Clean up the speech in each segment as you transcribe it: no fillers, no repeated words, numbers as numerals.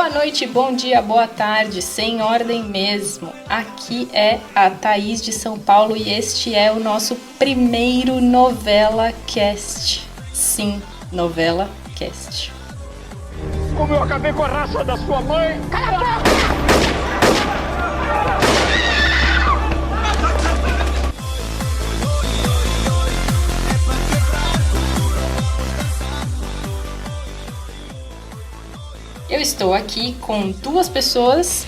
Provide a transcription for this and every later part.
Boa noite, bom dia, boa tarde, sem ordem mesmo. Aqui é a Thaís de São Paulo e este é o nosso primeiro Novela Cast. Sim, Novela Cast. Como eu acabei com a raça da sua mãe! Cala a boca! Eu estou aqui com duas pessoas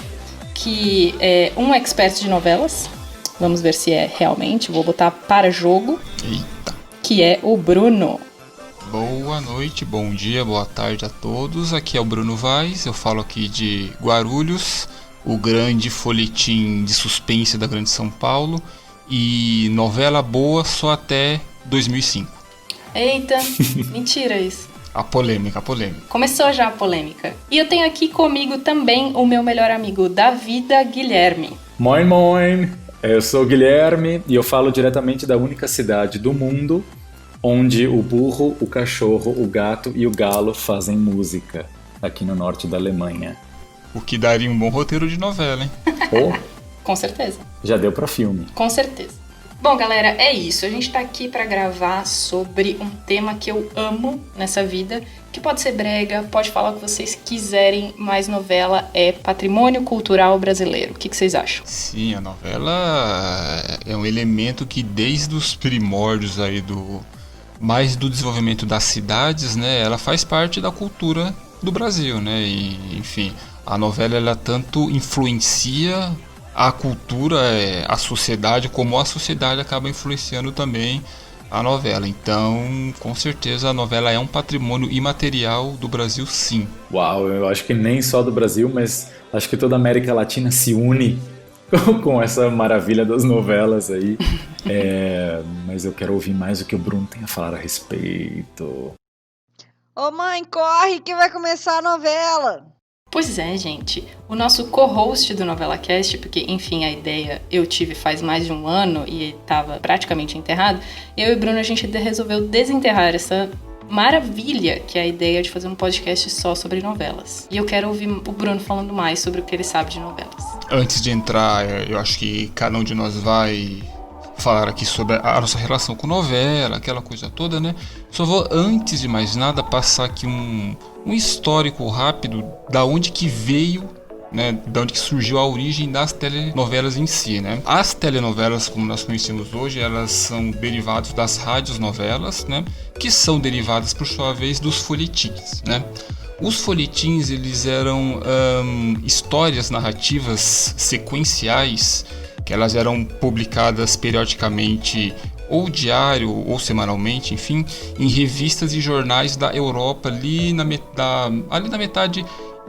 que é um expert de novelas. Vamos ver se é realmente, vou botar para jogo. Eita. Que é o Bruno. Boa noite, bom dia, boa tarde a todos. Aqui é o Bruno Vaz, eu falo aqui de Guarulhos, o grande folhetim de suspense da Grande São Paulo. E novela boa só até 2005. Eita, mentira isso. A polêmica. Começou já a polêmica. E eu tenho aqui comigo também o meu melhor amigo da vida, Guilherme. Moin, moin! Eu sou o Guilherme e eu falo diretamente da única cidade do mundo onde o burro, o cachorro, o gato e o galo fazem música, aqui no norte da Alemanha. O que daria um bom roteiro de novela, hein? Oh, Com certeza. já deu pra filme. Com certeza. Bom, galera, é isso. A gente tá aqui pra gravar sobre um tema que eu amo nessa vida, que pode ser brega, pode falar o que vocês quiserem, mas novela é patrimônio cultural brasileiro. O que vocês acham? Sim, a novela é um elemento que desde os primórdios aí mais do desenvolvimento das cidades, né, ela faz parte da cultura do Brasil, né? E, enfim, a novela ela tanto influencia a cultura, a sociedade, como a sociedade acaba influenciando também a novela. Então, com certeza, a novela é um patrimônio imaterial do Brasil, sim. Uau, eu acho que nem só do Brasil, mas acho que toda a América Latina se une com essa maravilha das novelas aí. Mas eu quero ouvir mais o que o Bruno tem a falar a respeito. Ô mãe, corre que vai começar a novela! Pois é, gente. O nosso co-host do Novela Cast, porque, enfim, a ideia eu tive faz mais de um ano e estava praticamente enterrado, eu e o Bruno, a gente resolveu desenterrar essa maravilha que é a ideia de fazer um podcast só sobre novelas. E eu quero ouvir o Bruno falando mais sobre o que ele sabe de novelas. Antes de entrar, eu acho que cada um de nós vai falar aqui sobre a nossa relação com novela, aquela coisa toda, né? Só vou, antes de mais nada, passar aqui um histórico rápido da onde que veio, né, da onde que surgiu a origem das telenovelas em si, né? As telenovelas, como nós conhecemos hoje, elas são derivadas das radionovelas, né, que são derivadas, por sua vez, dos folhetins, né? Os folhetins, eles eram histórias narrativas sequenciais, que elas eram publicadas periodicamente, ou diário, ou semanalmente, enfim, em revistas e jornais da Europa, ali na metade,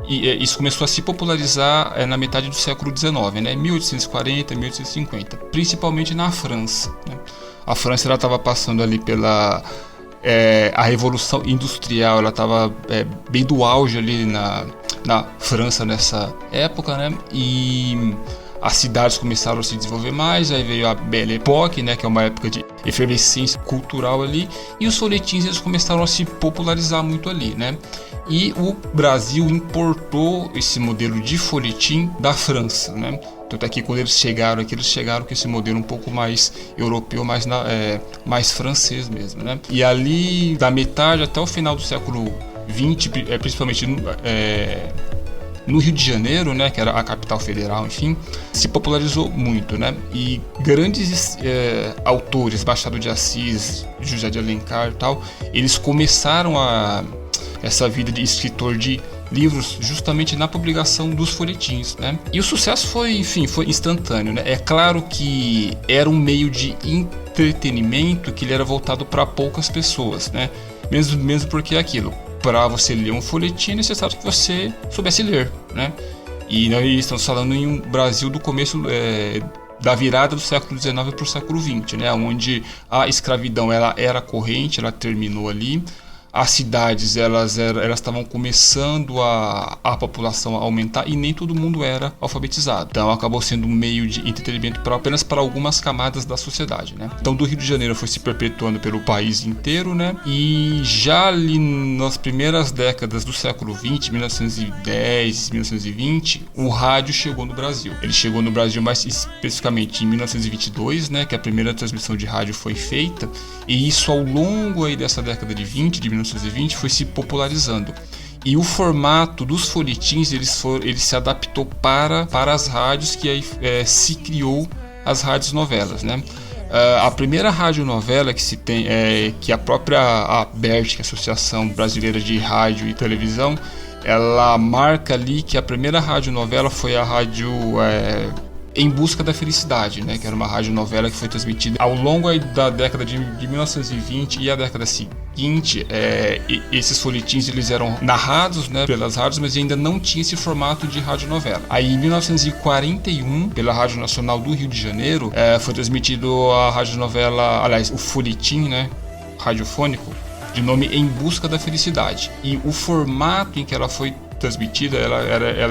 e isso começou a se popularizar na metade do século XIX, né, 1840, 1850, principalmente na França, né? A França estava passando ali pela a Revolução Industrial, ela estava bem do auge ali na França nessa época, né, e as cidades começaram a se desenvolver mais, aí veio a Belle Époque, né, que é uma época de efervescência cultural ali, e os folhetins eles começaram a se popularizar muito ali, né? E o Brasil importou esse modelo de folhetim da França, né? Tanto é que quando eles chegaram aqui, eles chegaram com esse modelo um pouco mais europeu, mais francês mesmo, né? E ali, da metade até o final do século XX, principalmente no Rio de Janeiro, né, que era a capital federal, enfim, se popularizou muito, né? E grandes autores, Machado de Assis, José de Alencar e tal, eles começaram essa vida de escritor de livros justamente na publicação dos folhetins, né? E o sucesso foi instantâneo, né? É claro que era um meio de entretenimento que ele era voltado para poucas pessoas, né? Mesmo porque é aquilo. Para você ler um folhetim é necessário que você soubesse ler, né? E nós estamos falando em um Brasil do começo da virada do século XIX para o século XX, né? Onde a escravidão ela era corrente, ela terminou ali. as cidades elas estavam começando a população a aumentar e nem todo mundo era alfabetizado. Então acabou sendo um meio de entretenimento apenas para algumas camadas da sociedade, né? Então do Rio de Janeiro foi se perpetuando pelo país inteiro, né? E já ali nas primeiras décadas do século XX, 1910, 1920, o rádio chegou no Brasil. Ele chegou no Brasil mais especificamente em 1922, né? Que a primeira transmissão de rádio foi feita, e isso ao longo aí dessa década de 1920 foi se popularizando. E o formato dos folhetins ele se adaptou para as rádios, que aí se criou as rádios novelas, né? A primeira radionovela que se tem, que a própria ABERT, que é a Associação Brasileira de Rádio e Televisão, ela marca ali que a primeira radionovela foi a rádio Em Busca da Felicidade, né? Que era uma radionovela que foi transmitida ao longo aí da década de 1920 e a década seguinte. Esses folhetins eles eram narrados, né, pelas rádios, mas ainda não tinha esse formato de radionovela. Aí em 1941, pela Rádio Nacional do Rio de Janeiro, foi transmitido a radionovela, aliás, o folhetim, né, radiofônico, de nome Em Busca da Felicidade. E o formato em que ela foi transmitida, ela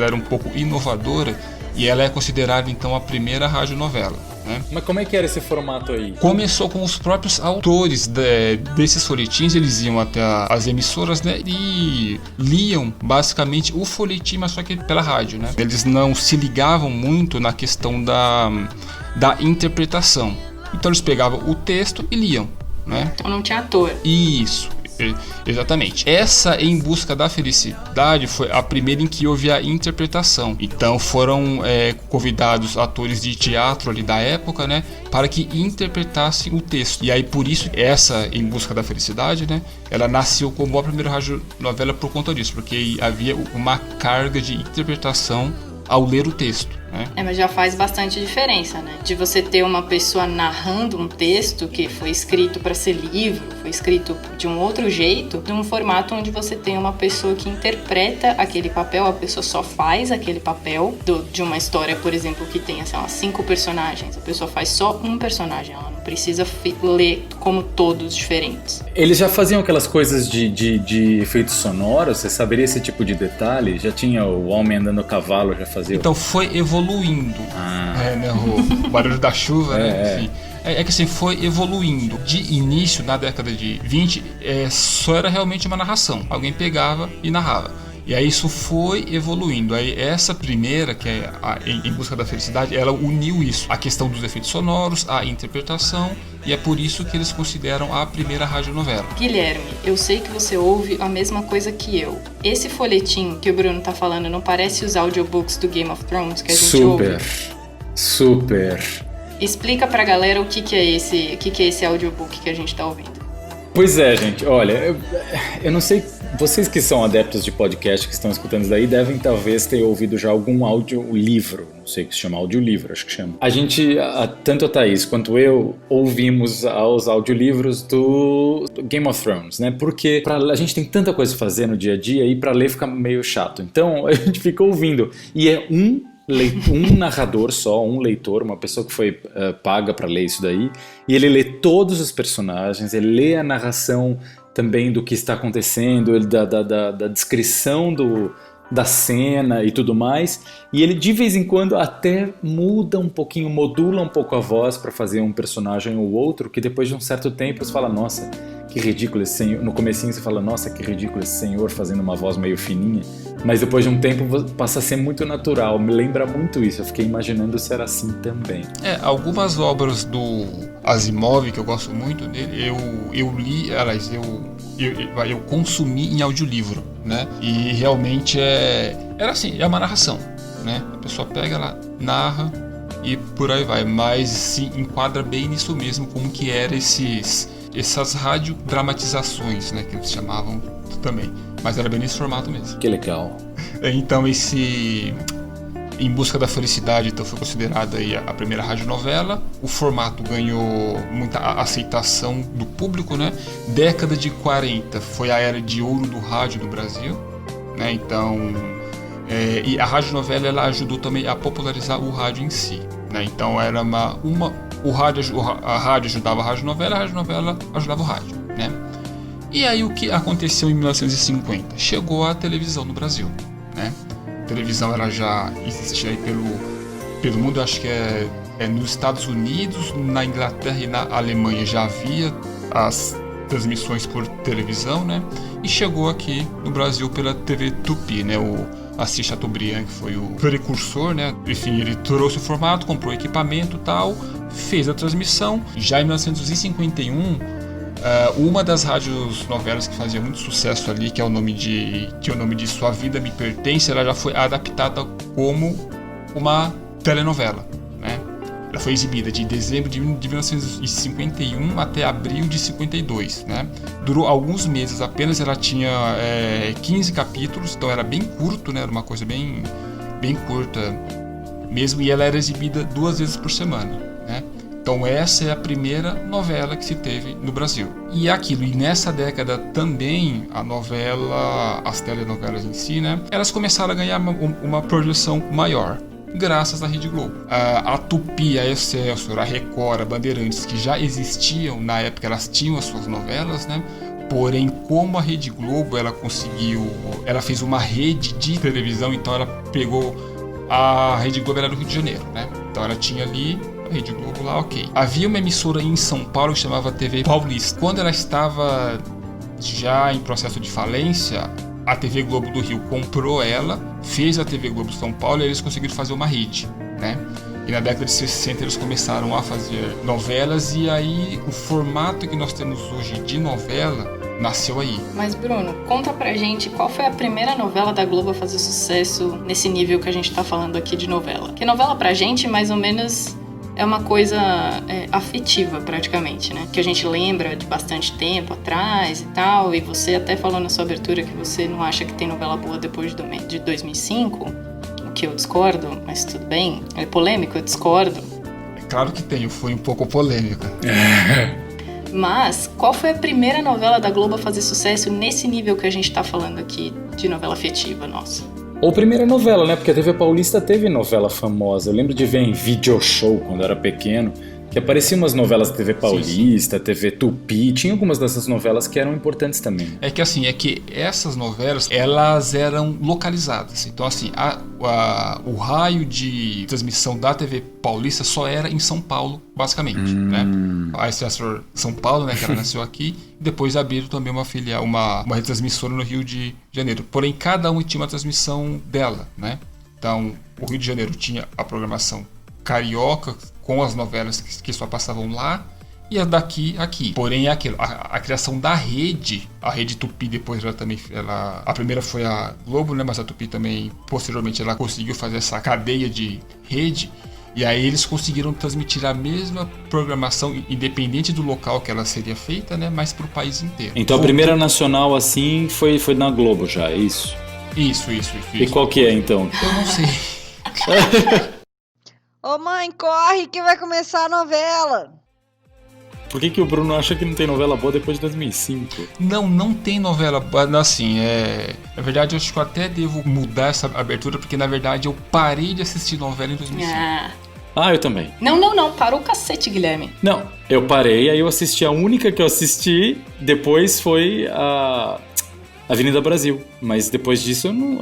era um pouco inovadora, e ela é considerada então a primeira radionovela, né? Mas como é que era esse formato aí? Começou com os próprios autores desses folhetins. Eles iam até as emissoras, né, e liam basicamente o folhetim, mas só que pela rádio, né? Eles não se ligavam muito na questão da interpretação. Então eles pegavam o texto e liam, né? Então não tinha ator. Isso. Exatamente. Essa Em Busca da Felicidade foi a primeira em que houve a interpretação. Então foram convidados atores de teatro ali da época, né, para que interpretassem o texto. E aí por isso essa Em Busca da Felicidade, né, ela nasceu como a primeira radionovela por conta disso, porque havia uma carga de interpretação ao ler o texto, né? Mas já faz bastante diferença, né? De você ter uma pessoa narrando um texto que foi escrito para ser livro, foi escrito de um outro jeito, de um formato onde você tem uma pessoa que interpreta aquele papel, a pessoa só faz aquele papel de uma história, por exemplo, que tem assim, 5 personagens, a pessoa faz só um personagem, ela não precisa ler como todos diferentes. Eles já faziam aquelas coisas de efeitos sonoros? Você saberia esse tipo de detalhe? Já tinha o homem andando a cavalo, já fazia? Então foi evoluindo. Né, o barulho da chuva, né? Enfim. Que assim, foi evoluindo. De início, na década de 20, só era realmente uma narração. Alguém pegava e narrava. E aí isso foi evoluindo. Aí essa primeira, que é Em Busca da Felicidade, ela uniu isso. A questão dos efeitos sonoros, a interpretação, e é por isso que eles consideram a primeira radionovela. Guilherme, eu sei que você ouve a mesma coisa que eu. Esse folhetim que o Bruno tá falando não parece os audiobooks do Game of Thrones que a gente ouve? Super. Explica pra galera o que é esse audiobook que a gente tá ouvindo. Pois é, gente, olha, eu não sei, vocês que são adeptos de podcast, que estão escutando isso daí, devem talvez ter ouvido já algum audiolivro, não sei o que se chama, audiolivro, acho que chama. A gente, tanto a Thaís quanto eu, ouvimos os audiolivros do Game of Thrones, né, porque a gente tem tanta coisa a fazer no dia a dia e pra ler fica meio chato, então a gente fica ouvindo, e é um narrador só, um leitor, uma pessoa que foi paga para ler isso daí, e ele lê todos os personagens, ele lê a narração também do que está acontecendo, da descrição da cena e tudo mais, e ele de vez em quando até muda um pouquinho, modula um pouco a voz para fazer um personagem ou outro, que depois de um certo tempo você fala, nossa, que ridículo esse senhor. No comecinho você fala, nossa, que ridículo esse senhor fazendo uma voz meio fininha. Mas depois de um tempo passa a ser muito natural. Me lembra muito isso. Eu fiquei imaginando se era assim também. Algumas obras do Asimov, que eu gosto muito dele, eu li, aliás, eu consumi em audiolivro, né? E realmente era assim, é uma narração, né? A pessoa pega, ela narra e por aí vai. Mas se enquadra bem nisso mesmo, como que era essas radiodramatizações, né, que eles chamavam também, mas era bem nesse formato mesmo. Que legal. Então esse Em Busca da Felicidade então, foi considerada aí a primeira radionovela. O formato ganhou muita aceitação do público, né? Década de 40 foi a era de ouro do rádio no Brasil, né? Então e a radionovela ela ajudou também a popularizar o rádio em si, né? Então era a rádio ajudava a radionovela ajudava o rádio, né? E aí o que aconteceu em 1950? Chegou a televisão no Brasil, né? A televisão ela já existia aí pelo mundo, acho que nos Estados Unidos, na Inglaterra e na Alemanha já havia as transmissões por televisão, né? E chegou aqui no Brasil pela TV Tupi, né? O Assis Chateaubriand, que foi o precursor, né? Enfim, ele trouxe o formato, comprou equipamento e tal, fez a transmissão. Já em 1951, uma das rádios novelas que fazia muito sucesso ali, que é o nome de Sua Vida Me Pertence, ela já foi adaptada como uma telenovela, né? Ela foi exibida de dezembro de 1951 até abril de 52, né? Durou alguns meses apenas, ela tinha 15 capítulos, então era bem curto, né? Era uma coisa bem curta mesmo, e ela era exibida 2 vezes por semana, né? Então essa é a primeira novela que se teve no Brasil. E nessa década também a novela, as telenovelas em si, né? Elas começaram a ganhar uma projeção maior, graças à Rede Globo. A Tupi, a Excelsior, a Record, a Bandeirantes, que já existiam na época, elas tinham as suas novelas, né? Porém, como a Rede Globo, ela fez uma rede de televisão, então ela pegou, a Rede Globo era do Rio de Janeiro, né? Então ela tinha ali a Rede Globo lá, ok. Havia uma emissora em São Paulo que chamava TV Paulista. Quando ela estava já em processo de falência, a TV Globo do Rio comprou ela, fez a TV Globo São Paulo e eles conseguiram fazer uma rede, né? E na década de 60 eles começaram a fazer novelas, e aí o formato que nós temos hoje de novela nasceu aí. Mas Bruno, conta pra gente qual foi a primeira novela da Globo a fazer sucesso nesse nível que a gente tá falando aqui de novela. Porque novela pra gente, mais ou menos, é uma coisa afetiva praticamente, né? Que a gente lembra de bastante tempo atrás e tal, e você até falou na sua abertura que você não acha que tem novela boa depois de 2005, o que eu discordo, mas tudo bem. É polêmico, eu discordo. É claro que tem, foi um pouco polêmica. Mas qual foi a primeira novela da Globo a fazer sucesso nesse nível que a gente tá falando aqui de novela afetiva, nossa? Ou primeira novela, né? Porque a TV Paulista teve novela famosa. Eu lembro de ver em video show quando eu era pequeno, que apareciam umas novelas da TV Paulista, sim. TV Tupi, tinha algumas dessas novelas que eram importantes também. É que essas novelas, elas eram localizadas. Então assim, o raio de transmissão da TV Paulista só era em São Paulo, basicamente, né? A Excelsior São Paulo, né, que ela nasceu aqui, e depois abriram também uma filial, uma retransmissora no Rio de Janeiro. Porém, cada um tinha uma transmissão dela, né? Então, o Rio de Janeiro tinha a programação carioca, com as novelas que só passavam lá, e a daqui aqui. Porém, é aquilo, a criação da rede, a Rede Tupi depois a primeira foi a Globo, né, mas a Tupi também, posteriormente, ela conseguiu fazer essa cadeia de rede, e aí eles conseguiram transmitir a mesma programação, independente do local que ela seria feita, né, mas para o país inteiro. Então a primeira nacional assim foi na Globo já, é isso? Isso. E qual que é então? Eu não sei. Ô mãe, corre que vai começar a novela. Por que o Bruno acha que não tem novela boa depois de 2005? Não tem novela boa, assim, na verdade eu acho que eu até devo mudar essa abertura, porque na verdade eu parei de assistir novela em 2005. Ah, eu também. Não, parou o cacete, Guilherme. Não, eu parei, aí eu assisti, a única que eu assisti depois foi a Avenida Brasil, mas depois disso eu não,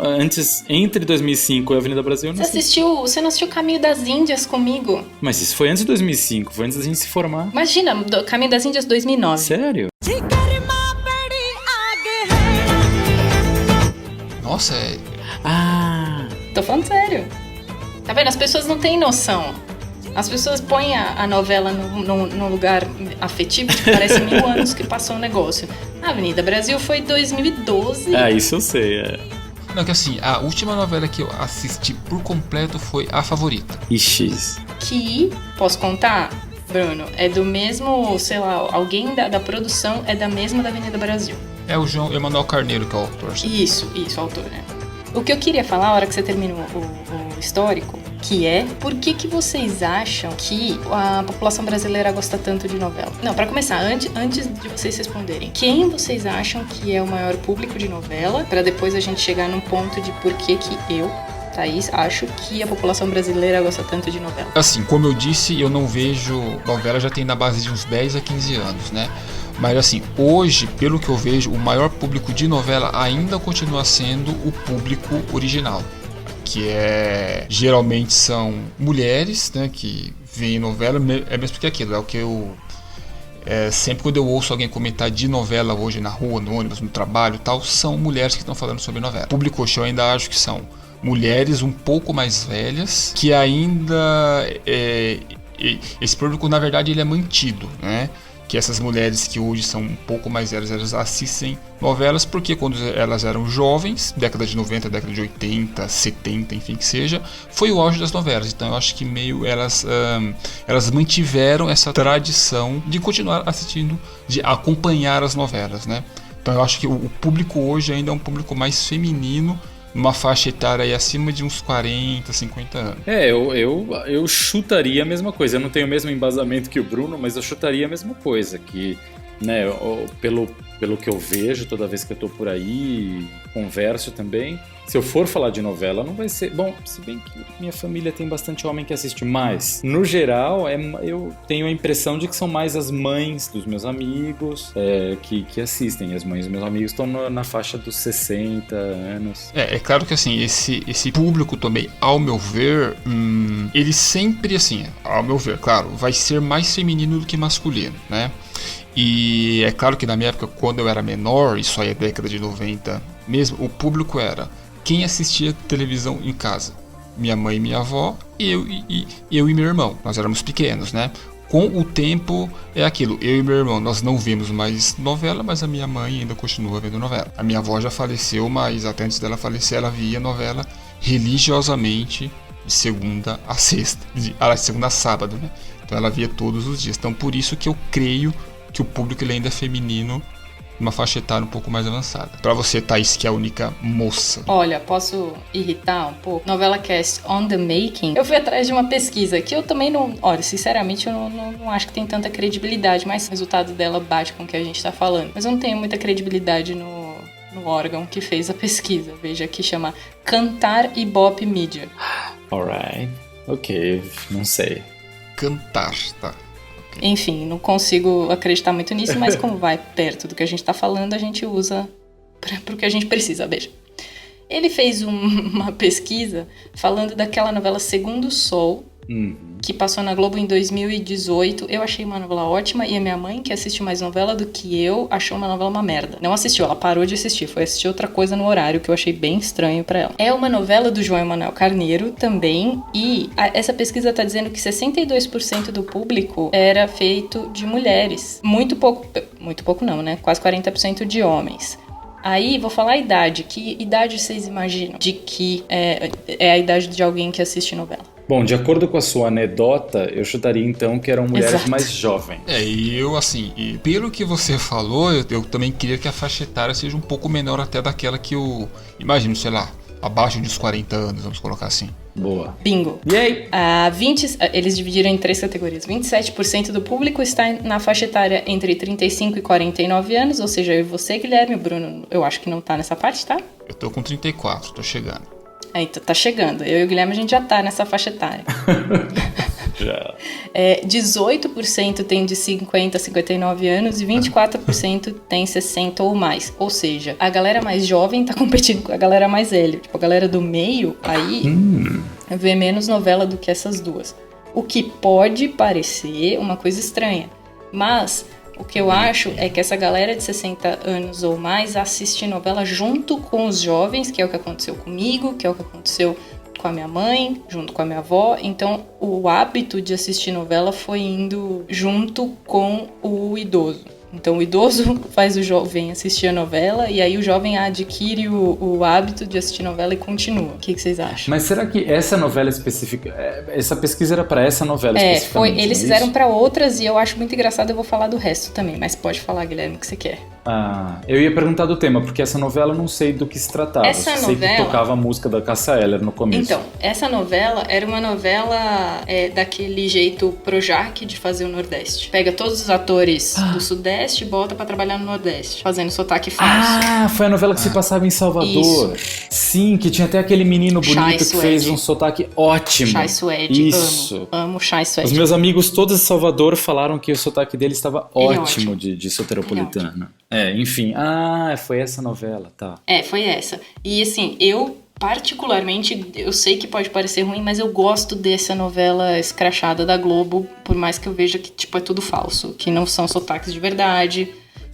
entre 2005 e Avenida Brasil eu não assisti. Você não assistiu Caminho das Índias comigo? Mas isso foi antes de 2005, foi antes da gente se formar. Imagina, Caminho das Índias 2009. Sério? Nossa, Tô falando sério. Tá vendo? As pessoas não têm noção. As pessoas põem a novela num lugar afetivo, que parece 1000 anos que passou o negócio. A Avenida Brasil foi 2012. Isso eu sei, Não, que assim, a última novela que eu assisti por completo foi A Favorita. Ixi. Que, posso contar, Bruno, é do mesmo, sei lá, alguém da produção é da mesma da Avenida Brasil. É o João Emanuel Carneiro que é o autor. Isso, o autor, né? O que eu queria falar, a hora que você termina o histórico, que é por que vocês acham que a população brasileira gosta tanto de novela? Não, pra começar, antes de vocês responderem, quem vocês acham que é o maior público de novela? Pra depois a gente chegar num ponto de por que eu, Thaís, acho que a população brasileira gosta tanto de novela. Assim, como eu disse, eu não vejo novela já tem na base de uns 10 a 15 anos, né? Mas assim, hoje, pelo que eu vejo, o maior público de novela ainda continua sendo o público original, que geralmente são mulheres, né, que veem novela, é mesmo que aquilo, é o que eu sempre quando eu ouço alguém comentar de novela hoje na rua, no ônibus, no trabalho e tal, são mulheres que estão falando sobre novela. O público hoje eu ainda acho que são mulheres um pouco mais velhas, que ainda esse público na verdade ele é mantido, né? Que essas mulheres que hoje são um pouco mais velhas, elas assistem novelas porque quando elas eram jovens, década de 90, década de 80, 70, enfim que seja, foi o auge das novelas. Então eu acho que meio elas mantiveram essa tradição de continuar assistindo, de acompanhar as novelas, né? Então eu acho que o público hoje ainda é um público mais feminino, numa faixa etária aí acima de uns 40, 50 anos. Eu chutaria a mesma coisa. Eu não tenho o mesmo embasamento que o Bruno, mas eu chutaria a mesma coisa. Que, né, pelo que eu vejo toda vez que eu tô por aí, converso também. Se eu for falar de novela, não vai ser... Bom, se bem que minha família tem bastante homem que assiste, mas, no geral, eu tenho a impressão de que são mais as mães dos meus amigos que assistem. As mães dos meus amigos estão na faixa dos 60 anos. É claro que, assim, esse público também, ao meu ver, ele sempre, assim, ao meu ver, claro, vai ser mais feminino do que masculino, né? E é claro que na minha época, quando eu era menor, isso aí é década de 90 mesmo, o público era quem assistia televisão em casa. Minha mãe e minha avó, eu e meu irmão. Nós éramos pequenos, né? Com o tempo é aquilo, eu e meu irmão, nós não vemos mais novela, mas a minha mãe ainda continua vendo novela. A minha avó já faleceu, mas até antes dela falecer, ela via novela religiosamente de segunda a sexta, de segunda a sábado, né? Então ela via todos os dias. Então por isso que eu creio que o público ele ainda é feminino, uma faixa etária um pouco mais avançada. Pra você, Thaís, que é a única moça. Olha, posso irritar um pouco? Novela Cast On The Making. Eu fui atrás de uma pesquisa que eu também não... Olha, sinceramente, eu não acho que tem tanta credibilidade, mas o resultado dela bate com o que a gente tá falando. Mas eu não tenho muita credibilidade no órgão que fez a pesquisa. Veja que chama Cantar Ibope Media. Alright. Ok, não sei. Cantar, tá. Enfim, não consigo acreditar muito nisso, mas como vai perto do que a gente tá falando, a gente usa pro que a gente precisa, veja. Ele fez uma pesquisa falando daquela novela Segundo Sol, que passou na Globo em 2018. Eu achei uma novela ótima e a minha mãe, que assiste mais novela do que eu, achou uma novela uma merda. Não assistiu, ela parou de assistir, foi assistir outra coisa no horário que eu achei bem estranho pra ela. É uma novela do João Emanuel Carneiro também, e essa pesquisa tá dizendo que 62% do público era feito de mulheres. Muito pouco não, né? Quase 40% de homens. Aí, vou falar a idade. Que idade vocês imaginam de que é a idade de alguém que assiste novela? Bom, de acordo com a sua anedota, eu chutaria então que eram mulheres Exato. mais jovens. E eu, assim, pelo que você falou, eu também queria que a faixa etária seja um pouco menor até daquela que eu imagino, sei lá, abaixo dos 40 anos, vamos colocar assim. Boa. Bingo. E aí? Eles dividiram em 3 categorias. 27% do público está na faixa etária entre 35 e 49 anos, ou seja, eu e você, Guilherme. O Bruno, eu acho que não tá nessa parte, tá? Eu tô com 34, tô chegando. Aí, tá chegando. Eu e o Guilherme, a gente já tá nessa faixa etária. Já. 18% tem de 50 a 59 anos e 24% tem 60 ou mais. Ou seja, a galera mais jovem tá competindo com a galera mais velha. Tipo, a galera do meio, aí, vê menos novela do que essas duas. O que pode parecer uma coisa estranha. Mas o que eu acho é que essa galera de 60 anos ou mais assiste novela junto com os jovens, que é o que aconteceu comigo, que é o que aconteceu com a minha mãe, junto com a minha avó. Então, o hábito de assistir novela foi indo junto com o idoso. Então, o idoso faz o jovem assistir a novela e aí o jovem adquire o hábito de assistir novela e continua. O que vocês acham? Mas será que essa novela específica... Essa pesquisa era para essa novela especificamente? Eles fizeram para outras e eu acho muito engraçado, eu vou falar do resto também. Mas pode falar, Guilherme, o que você quer. Eu ia perguntar do tema, porque essa novela eu não sei do que se tratava. Essa Sei novela... que tocava a música da Cássia Eller no começo. Então, essa novela era uma novela daquele jeito Projac de fazer o Nordeste. Pega todos os atores do Sudeste e bota pra trabalhar no Nordeste, fazendo sotaque falso. Foi a novela que se passava em Salvador. Isso. Sim, que tinha até aquele menino bonito Chay que Suede. fez um sotaque ótimo. Chay Suede, Isso. amo Chay Suede. Os meus amigos todos de Salvador falaram que o sotaque dele estava Ele é ótimo ótimo. de soteropolitano. Enfim. Foi essa novela, tá. Foi essa. E assim, eu particularmente, eu sei que pode parecer ruim, mas eu gosto dessa novela escrachada da Globo, por mais que eu veja que, tipo, é tudo falso, que não são sotaques de verdade,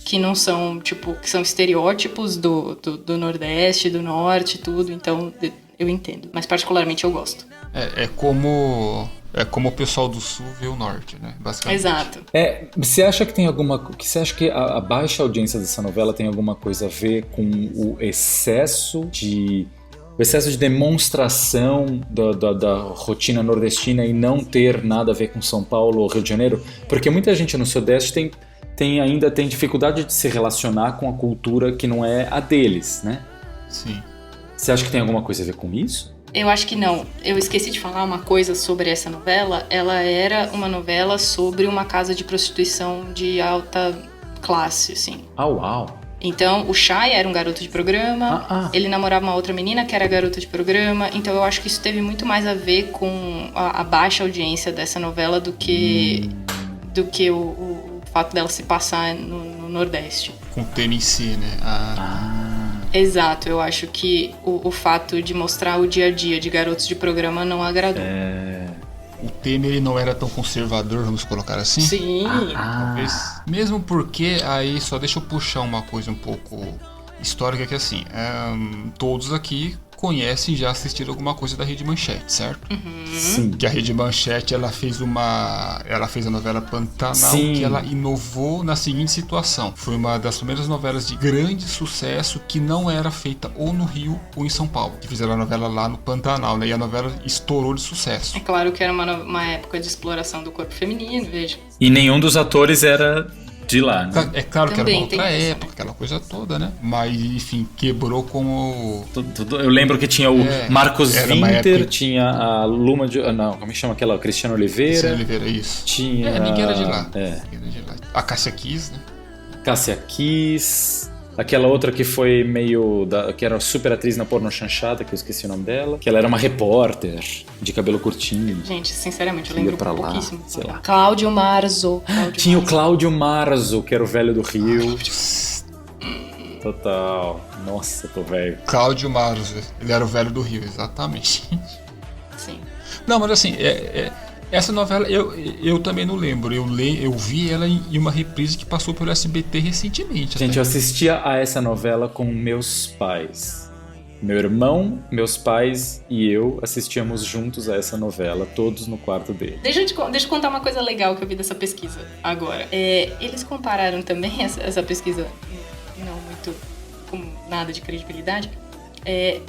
que não são, tipo, que são estereótipos do Nordeste, do Norte, tudo, então eu entendo, mas particularmente eu gosto. É como o pessoal do Sul vê o Norte, né? Basicamente. Exato. Você acha que tem você acha que a baixa audiência dessa novela tem alguma coisa a ver com o excesso de demonstração da rotina nordestina e não ter nada a ver com São Paulo ou Rio de Janeiro? Porque muita gente no Sudeste ainda tem dificuldade de se relacionar com a cultura que não é a deles, né? Sim. Você acha que tem alguma coisa a ver com isso? Eu acho que não. Eu esqueci de falar uma coisa sobre essa novela. Ela era uma novela sobre uma casa de prostituição de alta classe, assim. Uau! Então, o Chay era um garoto de programa, ele namorava uma outra menina que era garota de programa, então eu acho que isso teve muito mais a ver com a baixa audiência dessa novela do que o fato dela se passar no Nordeste. Com o tema em si, né? Exato, eu acho que o fato de mostrar o dia a dia de garotos de programa não agradou. O tema ele não era tão conservador, vamos colocar assim? Sim. Talvez. Mesmo porque, aí só deixa eu puxar uma coisa um pouco histórica, que assim, todos aqui conhecem e já assistiram alguma coisa da Rede Manchete, certo? Sim. Que a Rede Manchete, ela fez a novela Pantanal, Sim. que ela inovou na seguinte situação. Foi uma das primeiras novelas de grande sucesso que não era feita ou no Rio ou em São Paulo. Que fizeram a novela lá no Pantanal, né? E a novela estourou de sucesso. É claro que era uma época de exploração do corpo feminino, veja. E nenhum dos atores era de lá, né? É claro que era Também uma outra tem isso, época, aquela coisa toda, né? Mas, enfim, quebrou como... Eu lembro que tinha o Marcos era uma Winter, época- tinha a Luma de... Não, como é que chama aquela? O Cristiano Oliveira. Cristiano Oliveira, isso. Tinha... Ninguém era de lá. É. Ninguém era de lá. A Cássia Kiss, né? Cássia Kiss... Aquela outra que foi meio... que era super atriz na porno chanchada, que eu esqueci o nome dela. Que ela era uma repórter de cabelo curtinho. Gente, sinceramente, eu Ia lembro pra lá, pouquíssimo. sei lá. Cláudio Marzo. Tinha o Cláudio Marzo, que era o velho do Rio. Total. Nossa, tô velho. Cláudio Maros, ele era o velho do Rio, exatamente. Sim. Não, mas assim, essa novela eu também não lembro. Eu vi ela em uma reprise que passou pelo SBT recentemente. Gente, eu assistia a essa novela com meus pais. Meu irmão, meus pais e eu assistíamos juntos a essa novela, todos no quarto dele. Deixa eu contar uma coisa legal que eu vi dessa pesquisa agora. Eles compararam também essa pesquisa, não muito com nada de credibilidade,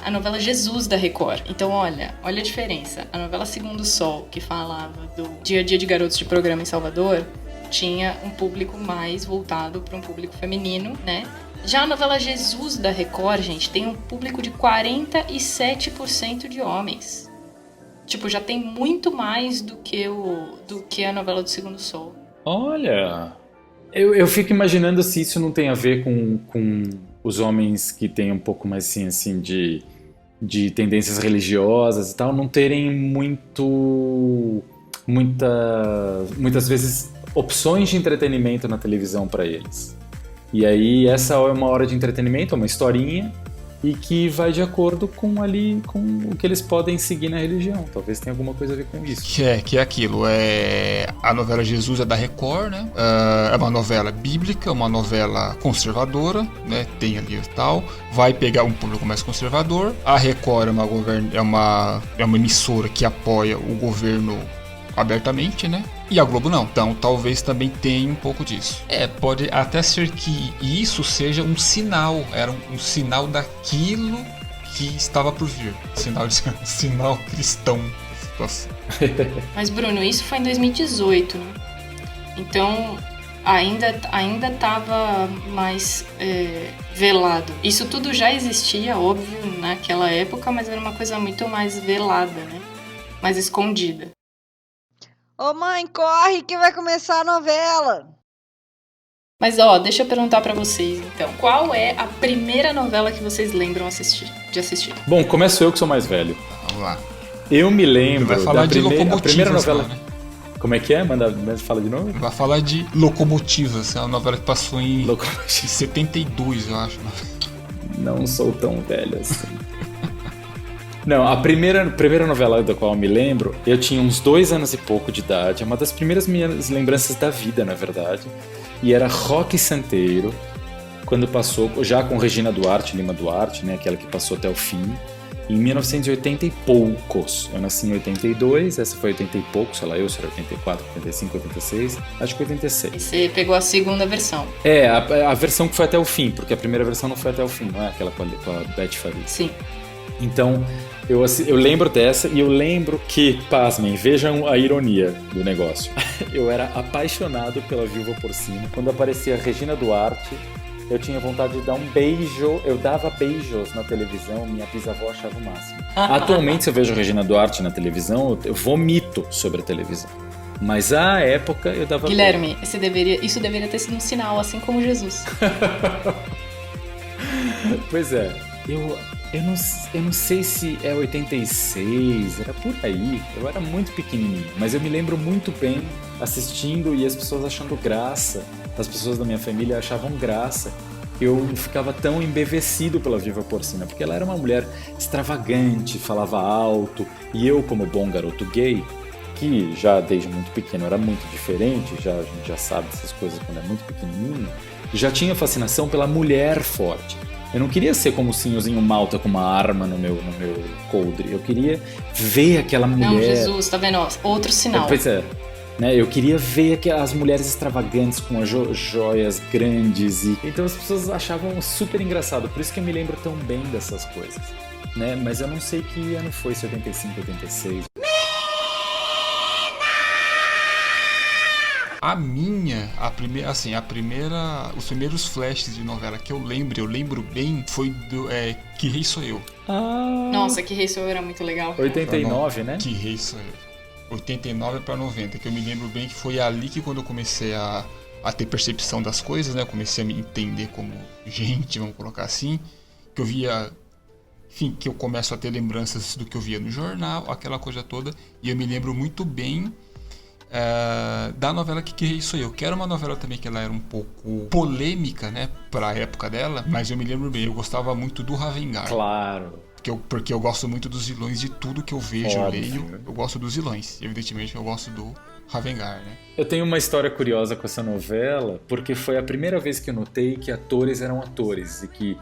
a novela Jesus da Record. Então, olha a diferença. A novela Segundo o Sol, que falava do dia a dia de garotos de programa em Salvador, tinha um público mais voltado para um público feminino, né? Já a novela Jesus da Record, gente, tem um público de 47% de homens. Tipo, já tem muito mais do que a novela do Segundo Sol. Olha, eu fico imaginando se isso não tem a ver com os homens que têm um pouco mais assim de tendências religiosas e tal, não terem muitas vezes opções de entretenimento na televisão para eles. E aí essa é uma hora de entretenimento, uma historinha, e que vai de acordo com o que eles podem seguir na religião. Talvez tenha alguma coisa a ver com isso. Que é aquilo, a novela Jesus é da Record, né? É uma novela bíblica, uma novela conservadora, né? Tem ali e tal, vai pegar um público mais conservador. A Record é uma emissora que apoia o governo abertamente, né? E a Globo não. Então, talvez também tenha um pouco disso. Pode até ser que isso seja um sinal. Era um sinal daquilo que estava por vir. Sinal cristão. Mas, Bruno, isso foi em 2018, né? Então, ainda tava mais velado. Isso tudo já existia, óbvio, naquela época, mas era uma coisa muito mais velada, né? Mais escondida. Ô mãe, corre que vai começar a novela. Mas, deixa eu perguntar pra vocês, então. Qual é a primeira novela que vocês lembram de assistir? Bom, começo eu que sou mais velho. Vamos lá. Eu me lembro Vai falar de a primeira novela. Lá, né? Como é que é? Fala de novo. Vai falar de Locomotivas, é uma novela que passou em Locomotivas. 72, eu acho. Não sou tão velho assim. Não, a primeira novela da qual eu me lembro, eu tinha uns 2 anos e pouco de idade. É uma das primeiras minhas lembranças da vida, na verdade. E era Roque Santeiro, quando passou, já com Regina Duarte, Lima Duarte, né? Aquela que passou até o fim. Em 1980 e poucos. Eu nasci em 82, essa foi 80 e poucos, sei lá, eu será 84, 85, 86, acho que 86. E você pegou a segunda versão. A versão que foi até o fim, porque a primeira versão não foi até o fim, não é aquela com a Beth Faria. Sim. Então, eu lembro dessa e eu lembro que, pasmem, vejam a ironia do negócio. Eu era apaixonado pela Viúva Porcina. Quando aparecia Regina Duarte, eu tinha vontade de dar um beijo, eu dava beijos na televisão, minha bisavó achava o máximo. Atualmente, se eu vejo Regina Duarte na televisão, eu vomito sobre a televisão. Mas à época eu dava... Guilherme, isso deveria ter sido um sinal, assim como Jesus. Pois é, eu não sei se é 86, era por aí, eu era muito pequenininho, mas eu me lembro muito bem assistindo e as pessoas achando graça, as pessoas da minha família achavam graça. Eu ficava tão embevecido pela Viúva Porcina, porque ela era uma mulher extravagante, falava alto, e eu, como bom garoto gay, que já desde muito pequeno era muito diferente, a gente já sabe dessas coisas quando é muito pequenininho, já tinha fascinação pela mulher forte. Eu não queria ser como o senhorzinho Malta com uma arma no meu coldre. Eu queria ver aquela mulher... Não, Jesus, tá vendo? Outro sinal. Pois é. Né? Eu queria ver as mulheres extravagantes com as joias grandes. Então as pessoas achavam super engraçado. Por isso que eu me lembro tão bem dessas coisas. Né? Mas eu não sei que ano foi, se 85, 86. Os primeiros flashes de novela que eu lembro bem, foi do Que Rei Sou Eu. Nossa, Que Rei Sou Eu era muito legal. 89, né? Que Rei Sou Eu. 89 para 90, que eu me lembro bem que foi ali que quando eu comecei a ter percepção das coisas, né? Eu comecei a me entender como gente, vamos colocar assim, que eu via... Enfim, que eu começo a ter lembranças do que eu via no jornal, aquela coisa toda, e eu me lembro muito bem da novela Que Rei Sou Eu, que era uma novela também que ela era um pouco polêmica, né, pra época dela, mas eu me lembro bem, eu gostava muito do Ravengar. Claro. Porque eu gosto muito dos vilões, de tudo que eu vejo, Óbvio. leio, eu gosto dos vilões, evidentemente eu gosto do Ravengar, né. Eu tenho uma história curiosa com essa novela, porque foi a primeira vez que eu notei que atores eram atores e que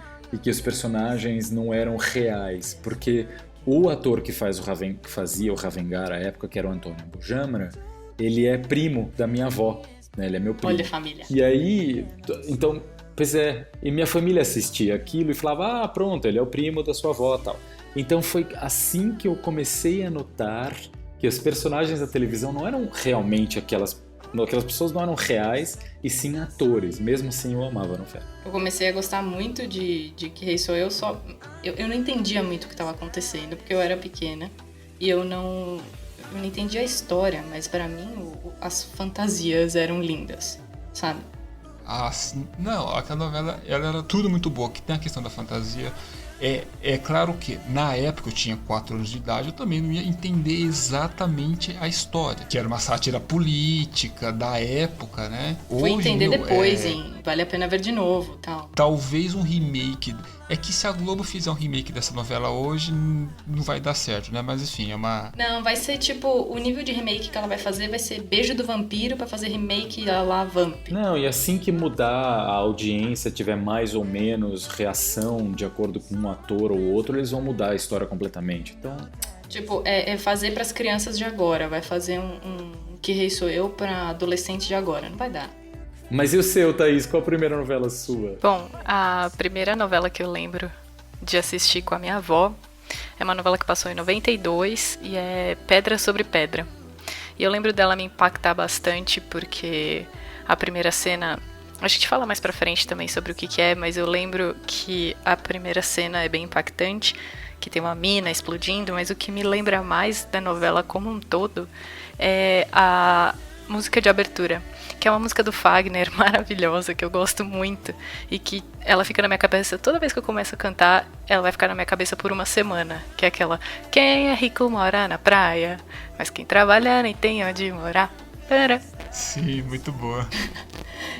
os personagens não eram reais, porque o ator que fazia o Ravengar à época, que era o Antônio Bujamra, ele é primo da minha avó, né? Ele é meu primo. Olha a família. E aí, então, pois é, e minha família assistia aquilo e falava, pronto, ele é o primo da sua avó e tal. Então foi assim que eu comecei a notar que os personagens da televisão não eram realmente aquelas pessoas não eram reais, e sim atores. Mesmo assim eu amava a novela. Eu comecei a gostar muito de Que Rei Sou Eu, eu não entendia muito o que estava acontecendo, porque eu era pequena, e eu não entendia a história, mas pra mim as fantasias eram lindas, sabe? Ah, sim. Não, aquela novela, ela era tudo muito boa, que tem a questão da fantasia. É claro que na época eu tinha 4 anos de idade, eu também não ia entender exatamente a história, que era uma sátira política da época, né? Fui entender depois, Vale a Pena Ver de Novo, tal. Talvez um remake. É que se a Globo fizer um remake dessa novela hoje, não vai dar certo, né? Mas enfim, é uma... Não, vai ser tipo, o nível de remake que ela vai fazer vai ser Beijo do Vampiro pra fazer remake a la Vamp. Não, e assim que mudar a audiência, tiver mais ou menos reação de acordo com um ator ou outro, eles vão mudar a história completamente. Então... Tipo, é fazer pras crianças de agora, vai fazer um Que Rei Sou Eu pra adolescentes de agora, não vai dar. Mas e o seu, Thaís? Qual a primeira novela sua? Bom, a primeira novela que eu lembro de assistir com a minha avó é uma novela que passou em 92 e é Pedra sobre Pedra. E eu lembro dela me impactar bastante porque a primeira cena... A gente fala mais pra frente também sobre o que é, mas eu lembro que a primeira cena é bem impactante, que tem uma mina explodindo, mas o que me lembra mais da novela como um todo é a música de abertura, que é uma música do Fagner maravilhosa, que eu gosto muito, e que ela fica na minha cabeça, toda vez que eu começo a cantar, ela vai ficar na minha cabeça por uma semana, que é aquela: quem é rico mora na praia, mas quem trabalha nem tem onde morar. Para. Sim, muito boa.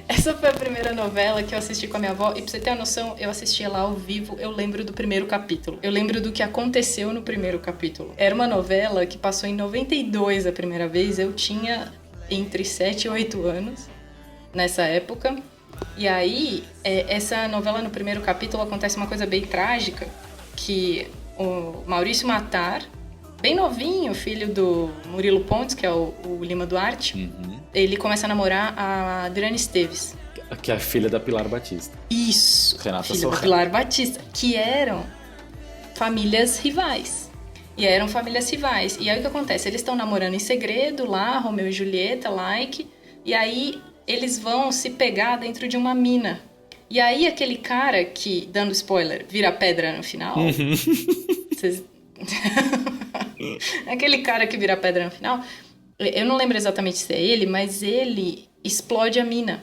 Essa foi a primeira novela que eu assisti com a minha avó, e pra você ter uma noção, eu assistia lá ao vivo, eu lembro do primeiro capítulo. Eu lembro do que aconteceu no primeiro capítulo. Era uma novela que passou em 92 a primeira vez, eu tinha entre 7 e 8 anos nessa época. E aí, essa novela no primeiro capítulo acontece uma coisa bem trágica, que o Maurício Matar, bem novinho, filho do Murilo Pontes, que é o Lima Duarte, ele começa a namorar a Adriana Esteves. Que é a filha da Pilar Batista. Isso, Renata filha Sorrah. da Pilar Batista, que eram famílias rivais. E aí o que acontece? Eles estão namorando em segredo lá, Romeu e Julieta, e aí eles vão se pegar dentro de uma mina. E aí aquele cara que, dando spoiler, vira pedra no final... Vocês... Aquele cara que vira pedra no final, eu não lembro exatamente se é ele, mas ele explode a mina.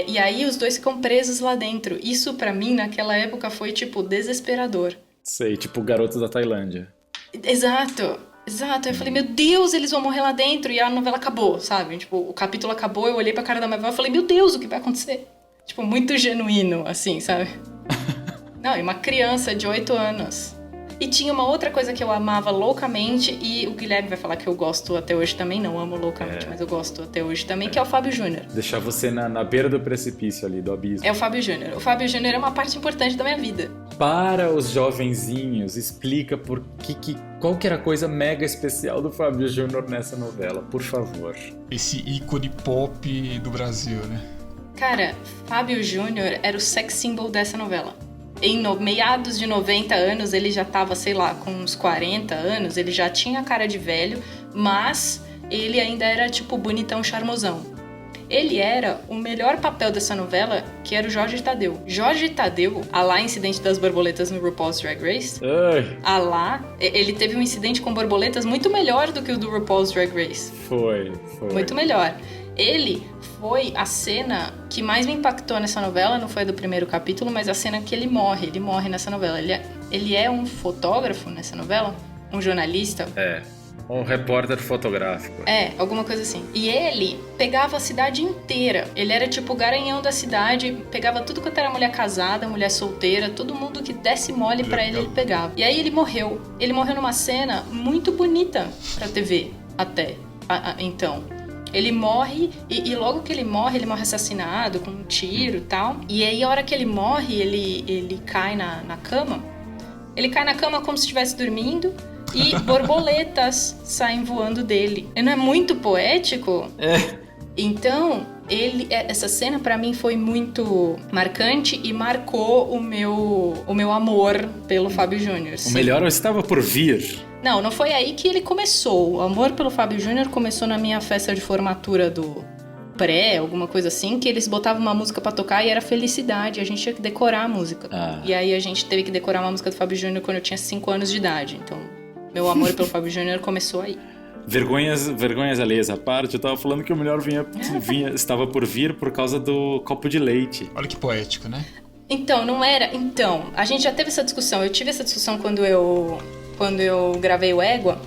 E aí os dois ficam presos lá dentro. Isso pra mim, naquela época, foi, tipo, desesperador. Sei, tipo o garoto da Tailândia. Exato. Eu falei, meu Deus, eles vão morrer lá dentro. E a novela acabou, sabe? Tipo, o capítulo acabou, eu olhei pra cara da minha avó e falei, meu Deus, o que vai acontecer? Tipo, muito genuíno, assim, sabe? Não, e uma criança de 8 anos... E tinha uma outra coisa que eu amava loucamente, e o Guilherme vai falar que eu gosto até hoje também, não amo loucamente, mas eu gosto até hoje também, que é o Fábio Júnior. Deixar você na beira do precipício ali, do abismo. É o Fábio Júnior. O Fábio Júnior é uma parte importante da minha vida. Para os jovenzinhos, explica qual que era a coisa mega especial do Fábio Júnior nessa novela, por favor. Esse ícone pop do Brasil, né? Cara, Fábio Júnior era o sex symbol dessa novela. Em meados de 90 anos, ele já tava, sei lá, com uns 40 anos, ele já tinha cara de velho, mas ele ainda era, tipo, bonitão, charmosão. Ele era o melhor papel dessa novela, que era o Jorge Tadeu. Jorge Tadeu, a lá Incidente das Borboletas no RuPaul's Drag Race, a lá, ele teve um incidente com borboletas muito melhor do que o do RuPaul's Drag Race. Foi. Muito melhor. Ele foi a cena que mais me impactou nessa novela, não foi a do primeiro capítulo, mas a cena que ele morre nessa novela. Ele é um fotógrafo nessa novela, um jornalista. Um repórter fotográfico. Alguma coisa assim. E ele pegava a cidade inteira. Ele era tipo o garanhão da cidade, pegava tudo quanto era mulher casada, mulher solteira, todo mundo que desse mole pra ele pegava. E aí ele morreu. Ele morreu numa cena muito bonita pra TV, até. Então... Ele morre, e logo que ele morre assassinado com um tiro e tal. E aí, a hora que ele morre, ele cai na cama. Ele cai na cama como se estivesse dormindo e borboletas saem voando dele. Não é muito poético? Então, essa cena pra mim foi muito marcante e marcou o meu amor pelo Fábio Júnior. O melhor estava por vir. Não foi aí que ele começou. O amor pelo Fábio Júnior começou na minha festa de formatura do pré, alguma coisa assim, que eles botavam uma música pra tocar e era felicidade, a gente tinha que decorar a música. E aí a gente teve que decorar uma música do Fábio Júnior quando eu tinha 5 anos de idade. Então, meu amor pelo Fábio Júnior começou aí. Vergonhas alheias à parte, eu tava falando que o melhor estava por vir por causa do copo de leite. Olha que poético, né? Então, não era... Então, a gente já teve essa discussão. Eu tive essa discussão quando eu gravei o Égua,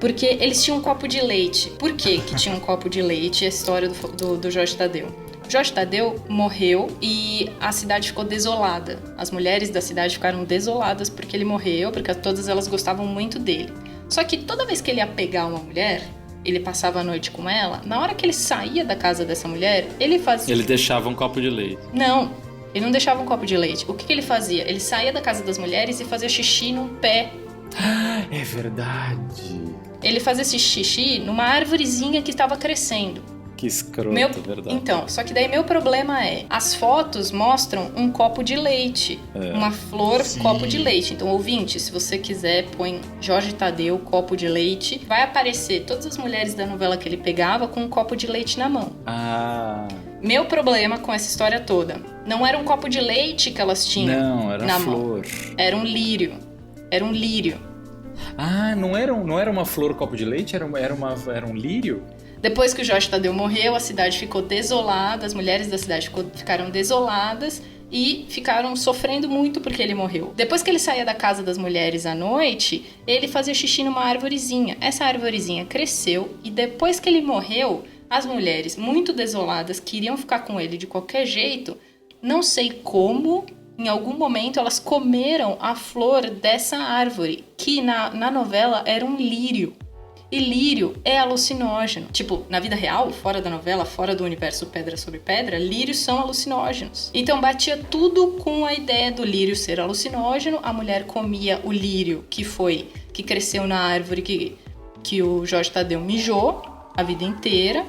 porque eles tinham um copo de leite. Por que tinha um copo de leite? A história do Jorge Tadeu. Jorge Tadeu morreu e a cidade ficou desolada. As mulheres da cidade ficaram desoladas porque ele morreu, porque todas elas gostavam muito dele. Só que toda vez que ele ia pegar uma mulher, ele passava a noite com ela, na hora que ele saía da casa dessa mulher, ele fazia... Ele deixava um copo de leite. Não, ele não deixava um copo de leite. O que ele fazia? Ele saía da casa das mulheres e fazia xixi num pé. É verdade. Ele fazia esse xixi numa árvorezinha que estava crescendo. Que escroto, verdade. Então, só que daí meu problema é... As fotos mostram um copo de leite. Uma flor, Sim. Copo de leite. Então, ouvinte, se você quiser, põe Jorge Tadeu, copo de leite. Vai aparecer todas as mulheres da novela que ele pegava com um copo de leite na mão. Meu problema com essa história toda não era um copo de leite que elas tinham Não, era na flor. mão. Era um lírio. Era um lírio. Ah, não era uma flor copo de leite? Era um lírio? Depois que o Jorge Tadeu morreu, a cidade ficou desolada, as mulheres da cidade ficaram desoladas e ficaram sofrendo muito porque ele morreu. Depois que ele saía da casa das mulheres à noite, ele fazia xixi numa arvorezinha. Essa arvorezinha cresceu e depois que ele morreu, as mulheres, muito desoladas, queriam ficar com ele de qualquer jeito. Não sei como, em algum momento elas comeram a flor dessa árvore, que na novela era um lírio. E lírio é alucinógeno. Tipo, na vida real, fora da novela, fora do universo Pedra sobre Pedra, lírios são alucinógenos. Então batia tudo com a ideia do lírio ser alucinógeno. A mulher comia o lírio que cresceu na árvore que o Jorge Tadeu mijou a vida inteira.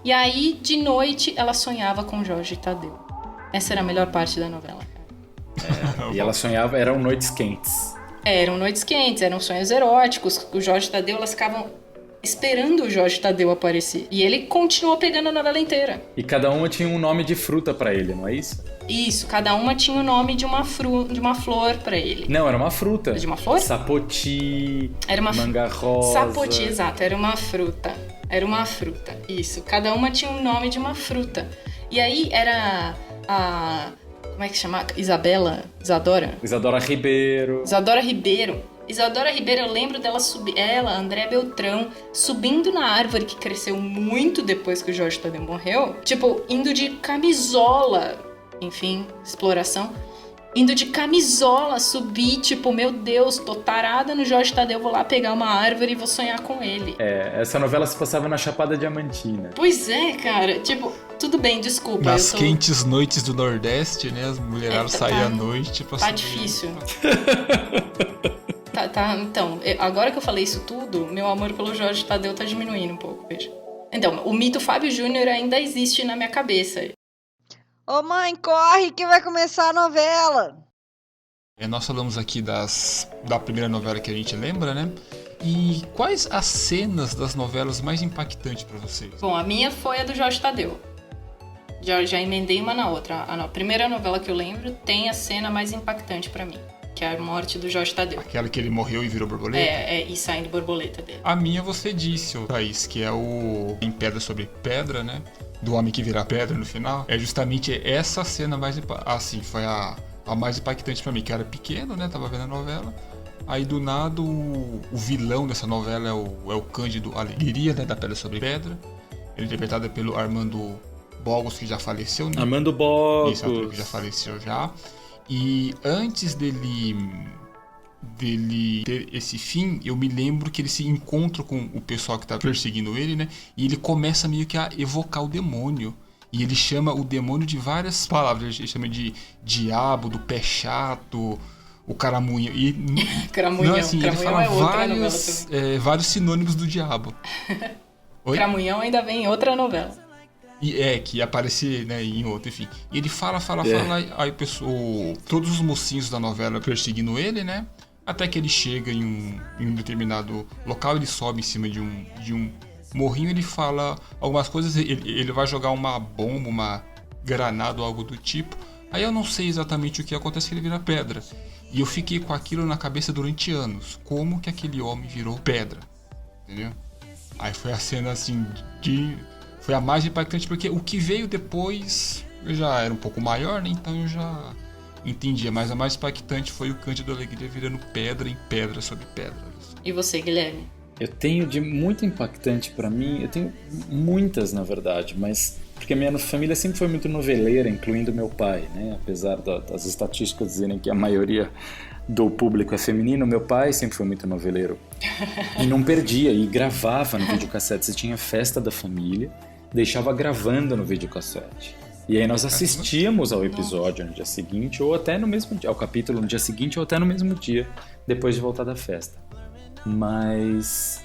E aí, de noite, ela sonhava com o Jorge Tadeu. Essa era a melhor parte da novela. E ela sonhava, eram noites quentes. Eram noites quentes, eram sonhos eróticos. O Jorge Tadeu, elas ficavam esperando o Jorge Tadeu aparecer. E ele continuou pegando a novela inteira. E cada uma tinha um nome de fruta pra ele, não é isso? Isso, cada uma tinha o nome de uma flor pra ele. Não, era uma fruta. De uma flor? Sapoti, Era uma manga rosa. Sapoti, exato, era uma fruta. Era uma fruta, isso. Cada uma tinha um nome de uma fruta. E aí era a... Como é que chama? Isadora Ribeiro. Isadora Ribeiro, eu lembro dela subir, André Beltrão, subindo na árvore que cresceu muito depois que o Jorge Tadeu morreu. Tipo, indo de camisola, enfim, exploração. Indo de camisola, subir, tipo, meu Deus, tô tarada no Jorge Tadeu, vou lá pegar uma árvore e vou sonhar com ele. Essa novela se passava na Chapada Diamantina. Pois é, cara, tipo, tudo bem, desculpa. Nas quentes noites do Nordeste, né, as mulheradas saíam à noite pra Tá difícil. Então, agora que eu falei isso tudo, meu amor pelo Jorge Tadeu tá diminuindo um pouco, veja. Então, o mito Fábio Júnior ainda existe na minha cabeça. Ô mãe, corre que vai começar a novela. Nós falamos aqui da primeira novela que a gente lembra, né? E quais as cenas das novelas mais impactantes pra vocês? Bom, a minha foi a do Jorge Tadeu. Já emendei uma na outra. A primeira novela que eu lembro tem a cena mais impactante pra mim, que é a morte do Jorge Tadeu. Aquela que ele morreu e virou borboleta? E saindo borboleta dele. A minha você disse, Thaís, que é o Em Pedra sobre Pedra, né? Do homem que vira pedra no final. É justamente essa cena mais assim, foi a mais impactante pra mim, que eu era pequeno, né? Tava vendo a novela. Aí do nada o vilão dessa novela é o Cândido Alegria, né? Da Pedra sobre Pedra. Ele é interpretado pelo Armando Bogos, que já faleceu, né? Armando Bogos. Isso, ator que já faleceu já. E antes dele ter esse fim, eu me lembro que ele se encontra com o pessoal que tá perseguindo ele, né? E ele começa meio que a evocar o demônio. E ele chama o demônio de várias palavras. Ele chama de diabo, do pé chato, o caramunhão. E, caramunhão. Não, assim, Caramunhão ele fala é vários sinônimos do diabo. Oi? Caramunhão ainda vem em outra novela. E que aparece, né, em outro, enfim. E ele fala, aí todos os mocinhos da novela perseguindo ele, né? Até que ele chega em um determinado local, ele sobe em cima de um morrinho, ele fala algumas coisas, ele vai jogar uma bomba, uma granada ou algo do tipo. Aí eu não sei exatamente o que acontece, que ele vira pedra. E eu fiquei com aquilo na cabeça durante anos. Como que aquele homem virou pedra? Entendeu? Aí foi a cena assim foi a mais impactante, porque o que veio depois eu já era um pouco maior, né? Então eu já entendia, mas a mais impactante foi o Cândido Alegria virando pedra em pedra sobre pedra. E você, Guilherme? Eu tenho de muito impactante pra mim, eu tenho muitas na verdade, mas porque a minha família sempre foi muito noveleira, incluindo meu pai, né? Apesar das estatísticas dizerem que a maioria do público é feminino, meu pai sempre foi muito noveleiro. E não perdia, e gravava no videocassete. Você tinha festa da família, deixava gravando no videocassete. E aí nós assistíamos ao episódio no dia seguinte, ou até no mesmo dia, ao capítulo no dia seguinte, ou até no mesmo dia, depois de voltar da festa. Mas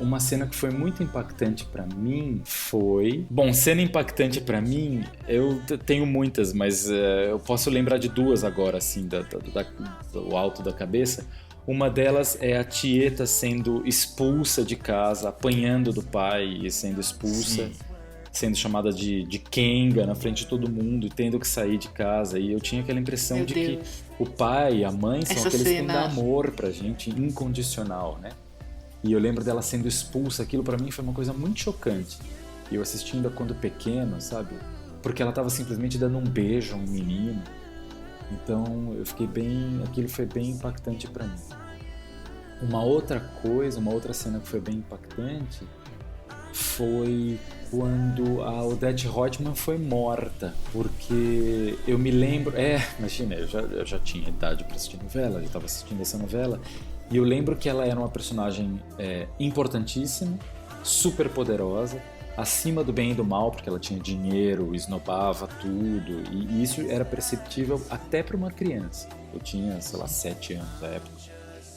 uma cena que foi muito impactante pra mim foi... Bom, cena impactante pra mim, eu tenho muitas, mas eu posso lembrar de duas agora, assim, do alto da cabeça. Uma delas é a Tieta sendo expulsa de casa, apanhando do pai e sendo expulsa. Sim. sendo chamada de Kenga na frente de todo mundo, tendo que sair de casa. E eu tinha aquela impressão Meu de Deus. que o pai e a mãe são Essa aqueles que cena. dão amor pra gente, incondicional, né? E eu lembro dela sendo expulsa, aquilo pra mim foi uma coisa muito chocante. E eu assisti ainda quando pequeno, sabe? Porque ela tava simplesmente dando um beijo a um menino. Então eu fiquei bem... Aquilo foi bem impactante pra mim. Uma outra cena que foi bem impactante foi quando a Odette Roitman foi morta. Porque eu me lembro... imagina, eu já tinha idade pra assistir novela, já estava assistindo essa novela. E eu lembro que ela era uma personagem importantíssima, super poderosa, acima do bem e do mal, porque ela tinha dinheiro, esnobava tudo. E isso era perceptível até para uma criança. Eu tinha, sei lá, 7 anos na época.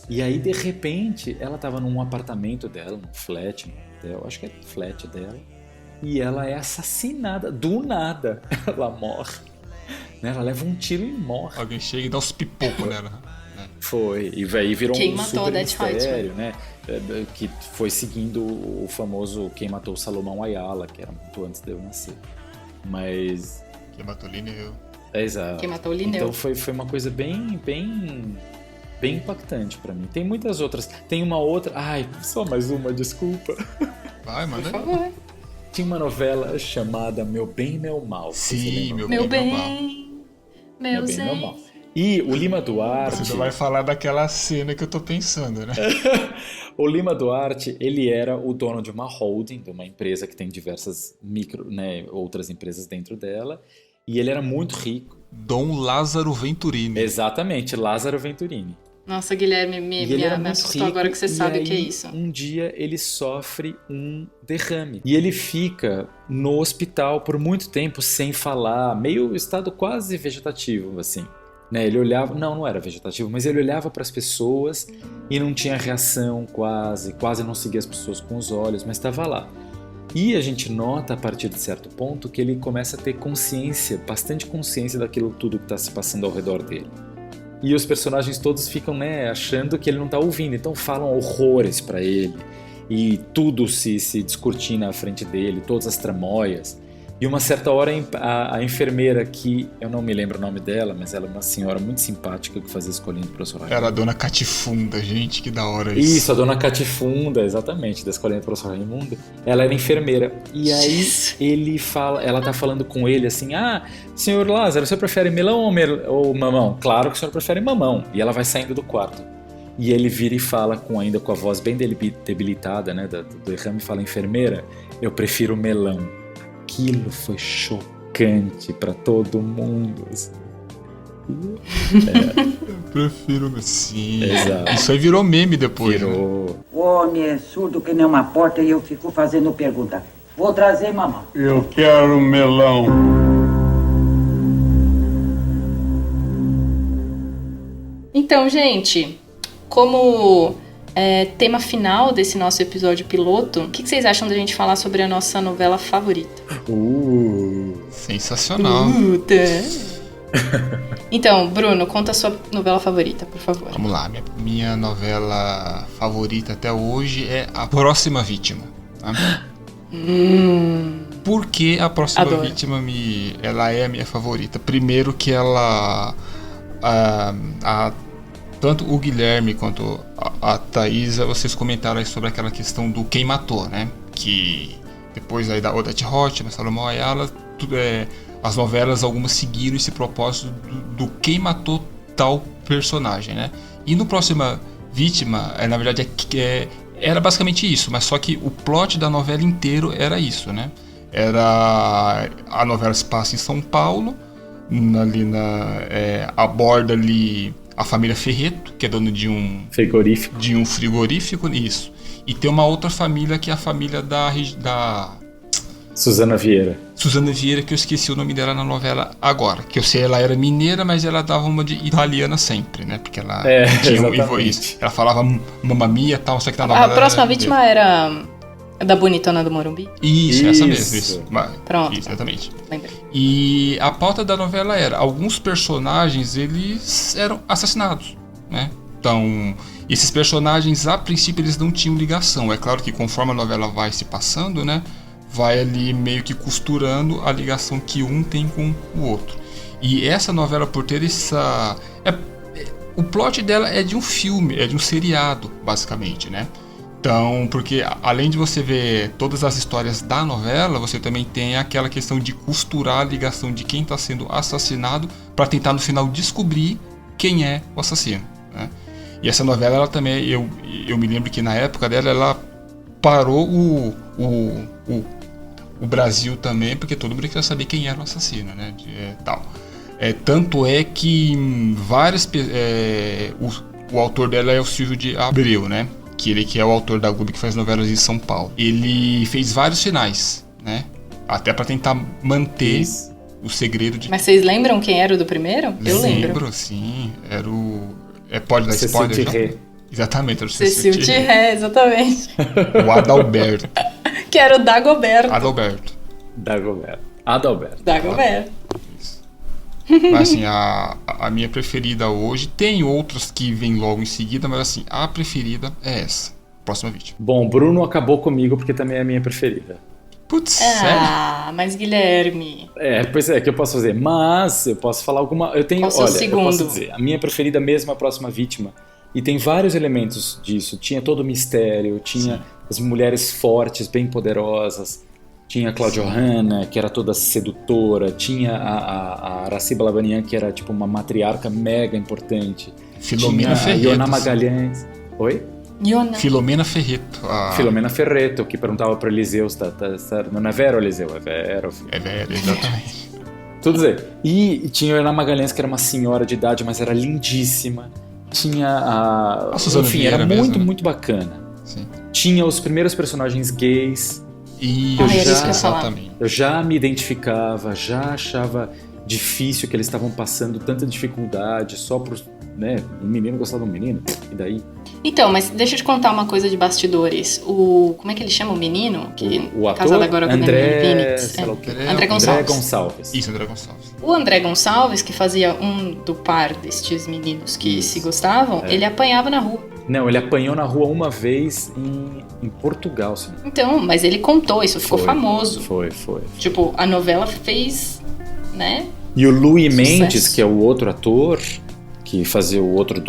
E aí, de repente, ela estava num apartamento dela, num flat, num hotel, acho que é flat dela, e ela é assassinada do nada. Ela morre. Né? Ela leva um tiro e morre. Alguém chega e dá uns pipocos nela. Foi, e aí virou Quem um matou super a Odette mistério, né? Que foi seguindo o famoso Quem Matou Salomão Ayala, que era muito antes de eu nascer. Mas... Quem matou Linneu. Exato. Quem matou o Linneu. Então foi uma coisa bem impactante pra mim. Tem muitas outras. Tem uma outra... Ai, só mais uma, desculpa. Vai, manda Por aí. favor. Tinha uma novela chamada Meu Bem, Meu Mal. Você Sim, lembra? Meu Bem, Meu Mal. bem, Meu meu Bem, Meu Mal. Zé. E o Lima Duarte... Você vai falar daquela cena que eu tô pensando, né? O Lima Duarte, ele era o dono de uma holding, de uma empresa que tem diversas outras empresas dentro dela, e ele era muito rico. Dom Lázaro Venturini. Exatamente, Lázaro Venturini. Nossa, Guilherme, E ele era me muito assustou rico, agora que você e sabe o que é aí, isso. Um dia ele sofre um derrame. E ele fica no hospital por muito tempo sem falar, meio estado quase vegetativo, assim. Né, ele olhava, não era vegetativo, mas ele olhava para as pessoas e não tinha reação quase não seguia as pessoas com os olhos, mas estava lá. E a gente nota a partir de certo ponto que ele começa a ter consciência, bastante consciência daquilo tudo que está se passando ao redor dele. E os personagens todos ficam, achando que ele não está ouvindo, então falam horrores para ele e tudo se descortina à frente dele, todas as tramóias. E uma certa hora a enfermeira, que eu não me lembro o nome dela, mas ela é uma senhora muito simpática que fazia escolinha do professor Raimundo. Era a dona Catifunda, gente, que da hora isso. Isso, a dona Catifunda, exatamente, da escolinha do professor Raimundo. Ela era enfermeira. E aí ela tá falando com ele assim, senhor Lázaro, você prefere melão ou mamão? Claro que o senhor prefere mamão. E ela vai saindo do quarto. E ele vira e fala, ainda com a voz bem debilitada, né, do derrame, fala, enfermeira, eu prefiro melão. Aquilo foi chocante pra todo mundo. Assim. Eu prefiro... Sim. Exato. Isso aí virou meme depois. Né? Virou. O homem é surdo que nem uma porta e eu fico fazendo pergunta. Vou trazer mamão. Eu quero melão. Então, gente, como tema final desse nosso episódio piloto, o que vocês acham da gente falar sobre a nossa novela favorita? Sensacional. Então, Bruno, conta a sua novela favorita, por favor. Vamos lá, minha novela favorita até hoje é A Próxima Vítima. Tá? Por que A Próxima Adoro. Vítima ela é a minha favorita? Primeiro que ela... tanto o Guilherme quanto a Thaisa, vocês comentaram aí sobre aquela questão do quem matou, né? Que depois aí da Odette Roitman, Salomão Ayala, as novelas algumas seguiram esse propósito do quem matou tal personagem, né? E no Próxima Vítima, na verdade, era basicamente isso, mas só que o plot da novela inteiro era isso, né? A novela se passa em São Paulo, aborda ali a família Ferreto, que é dono de um frigorífico, isso. E tem uma outra família que é a família da Suzana Vieira, que eu esqueci o nome dela na novela agora. Que eu sei, ela era mineira, mas ela dava uma de italiana sempre, né? Porque ela tinha isso. Ela falava mamma mia e tal, só que na novela... A Próxima Vítima era da Bonitona do Morumbi? Isso, essa mesmo. Isso. Pronto. Isso, exatamente. Lembrei. E a pauta da novela era, alguns personagens, eles eram assassinados, né? Então, esses personagens, a princípio, eles não tinham ligação. É claro que conforme a novela vai se passando, né? vai ali meio que costurando a ligação que um tem com o outro. E essa novela, por ter essa... o plot dela é de um filme, é de um seriado, basicamente, né? Então, porque além de você ver todas as histórias da novela, você também tem aquela questão de costurar a ligação de quem está sendo assassinado para tentar no final descobrir quem é o assassino, né? E essa novela, ela também, eu me lembro que na época dela, ela parou o Brasil também, porque todo mundo queria saber quem era o assassino, né? Tal. Tanto é que o autor dela é o Silvio de Abreu, né? Que é o autor da Globo, que faz novelas em São Paulo. Ele fez vários finais, né? Até pra tentar manter o segredo de... Mas vocês lembram quem era o do primeiro? Eu lembro. Lembro, sim. Era o... Pode dar Cecil spoiler, Thierry. não? Exatamente, era o Cecil Thierry, exatamente. O Adalberto. Que era o Dagoberto. Adalberto. Dagoberto. Mas assim, a minha preferida hoje, tem outras que vêm logo em seguida, mas assim, a preferida é essa. Próxima vídeo. Bom, Bruno acabou comigo porque também é a minha preferida. Putz, sério? Mas Guilherme... Pois é, que eu posso fazer. Mas eu posso falar alguma... Eu tenho, Qual o seu segundo? Eu posso dizer, a minha preferida mesmo é a Próxima Vítima. E tem vários elementos disso. Tinha todo o mistério, tinha as mulheres fortes, bem poderosas. Tinha a Cláudia Hanna, que era toda sedutora. Tinha a Aracy Balabanian, que era tipo uma matriarca mega importante. Filomena tinha Ferreto. Ioná Magalhães. Oi? Filomena Ferreto. Filomena Ferreto, que perguntava para Eliseu, não é Vera ou Eliseu? É Vera. É Vera, exatamente. Tudo dizer. E tinha a Ioná Magalhães, que era uma senhora de idade, mas era lindíssima. Tinha a Suzana enfim, Vieira era mesmo, muito, né? muito bacana. Sim. Tinha os primeiros personagens gays. Exatamente. Eu já me identificava, já achava difícil que eles estavam passando tanta dificuldade só por, né, um menino gostava de um menino, e daí? Então, mas deixa eu te contar uma coisa de bastidores. Como é que ele chama o menino? O ator? Casado agora com André... André Gonçalves. Gonçalves. Isso, André Gonçalves. O André Gonçalves, que fazia um do par destes meninos que se gostavam, ele apanhava na rua. Não, ele apanhou na rua uma vez em Portugal, sim. Então, mas ele contou, isso ficou famoso. Foi. Tipo, a novela fez, né? E o Louis Sucesso. Mendes, que é o outro ator, que fazia o outro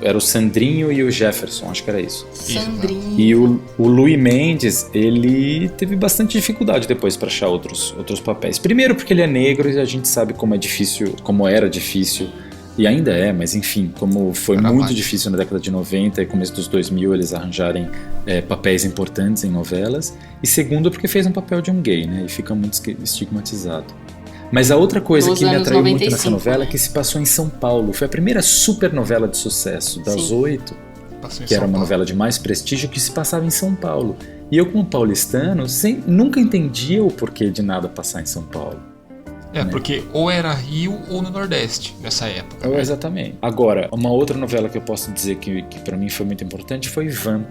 era o Sandrinho e o Jefferson, acho que era isso. Sandrinho. E o Louis Mendes, ele teve bastante dificuldade depois para achar outros papéis. Primeiro porque ele é negro e a gente sabe como é difícil, como era difícil, e ainda é, mas enfim, como foi muito difícil na década de 90 e começo dos 2000 eles arranjarem papéis importantes em novelas. E segundo porque fez um papel de um gay, né, e fica muito estigmatizado. Mas a outra coisa que me atraiu 95, muito nessa novela né? é que se passou em São Paulo. Foi a primeira super novela de sucesso das 8, que era uma novela de mais prestígio, que se passava em São Paulo. E eu, como paulistano, nunca entendia o porquê de nada passar em São Paulo. Porque ou era Rio ou no Nordeste, nessa época. Né? Exatamente. Agora, uma outra novela que eu posso dizer que para mim foi muito importante foi Vamp.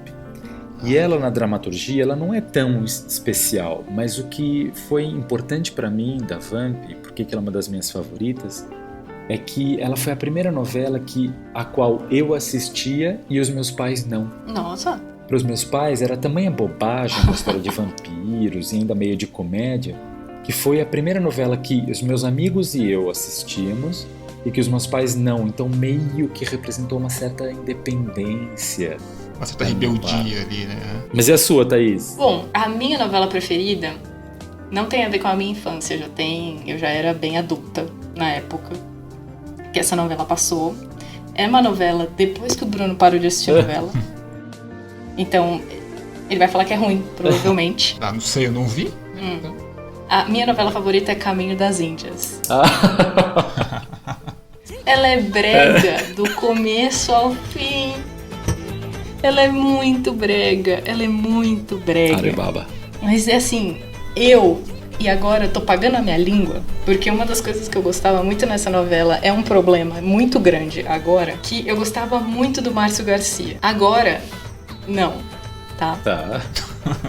E ela, na dramaturgia, ela não é tão especial, mas o que foi importante para mim da Vamp, e por que ela é uma das minhas favoritas, é que ela foi a primeira novela a qual eu assistia e os meus pais não. Nossa! Para os meus pais era tamanha bobagem uma história de vampiros e ainda meio de comédia, que foi a primeira novela que os meus amigos e eu assistíamos e que os meus pais não. Então meio que representou uma certa independência. Uma certa rebeldia ali, né? Mas e a sua, Thaís? Bom, a minha novela preferida não tem a ver com a minha infância. Eu já era bem adulta na época que essa novela passou. É uma novela depois que o Bruno parou de assistir a novela. Então, ele vai falar que é ruim, provavelmente. Não sei, eu não vi. A minha novela favorita é Caminho das Índias. Ela é brega do começo ao fim. Ela é muito brega. Alibaba. Mas é assim, e agora eu tô pagando a minha língua, porque uma das coisas que eu gostava muito nessa novela é um problema muito grande agora, que eu gostava muito do Márcio Garcia. Agora, não, tá?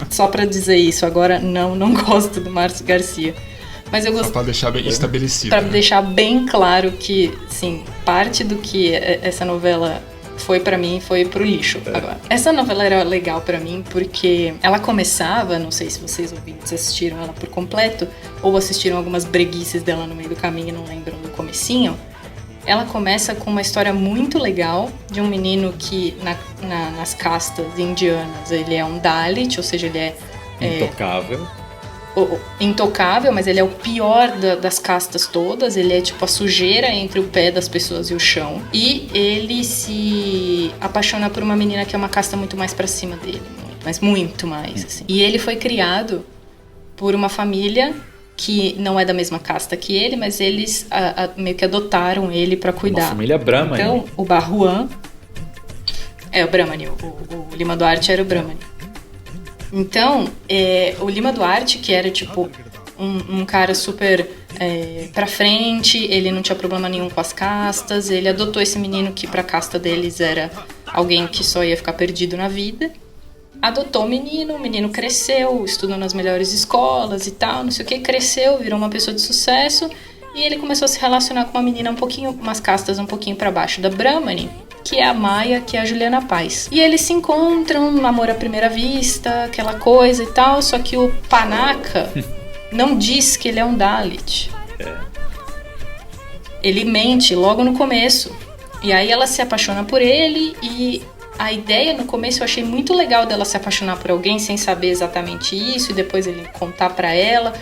Só pra dizer isso, agora não gosto do Márcio Garcia. Mas eu gosto. Só pra deixar bem estabelecido. Pra deixar bem claro que, sim, parte do que essa novela foi pra mim, foi pro lixo agora. Essa novela era legal pra mim porque ela começava, não sei se vocês ouvintes assistiram ela por completo, ou assistiram algumas breguices dela no meio do caminho e não lembram do comecinho. Ela começa com uma história muito legal de um menino que nas castas indianas ele é um Dalit, ou seja, ele é intocável, mas ele é o pior das castas todas. Ele é tipo a sujeira entre o pé das pessoas e o chão. E ele se apaixona por uma menina que é uma casta muito mais pra cima dele, mas muito mais, assim. E ele foi criado por uma família que não é da mesma casta que ele, mas eles meio que adotaram ele pra cuidar. Uma família Brahmani. Então, o Barruan é o Brahmani, o Lima Duarte era o Brahmani. Então, o Lima Duarte, que era tipo um cara super pra frente, ele não tinha problema nenhum com as castas, ele adotou esse menino que pra casta deles era alguém que só ia ficar perdido na vida. Adotou o menino cresceu, estudou nas melhores escolas e tal, não sei o que, cresceu, virou uma pessoa de sucesso e ele começou a se relacionar com uma menina umas castas um pouquinho pra baixo da Brahmani, que é a Maia, que é a Juliana Paz. E eles se encontram, namoro à primeira vista, aquela coisa e tal, só que o Panaca não diz que ele é um Dalit. Ele mente logo no começo. E aí ela se apaixona por ele e a ideia no começo eu achei muito legal dela se apaixonar por alguém sem saber exatamente isso e depois ele contar pra ela.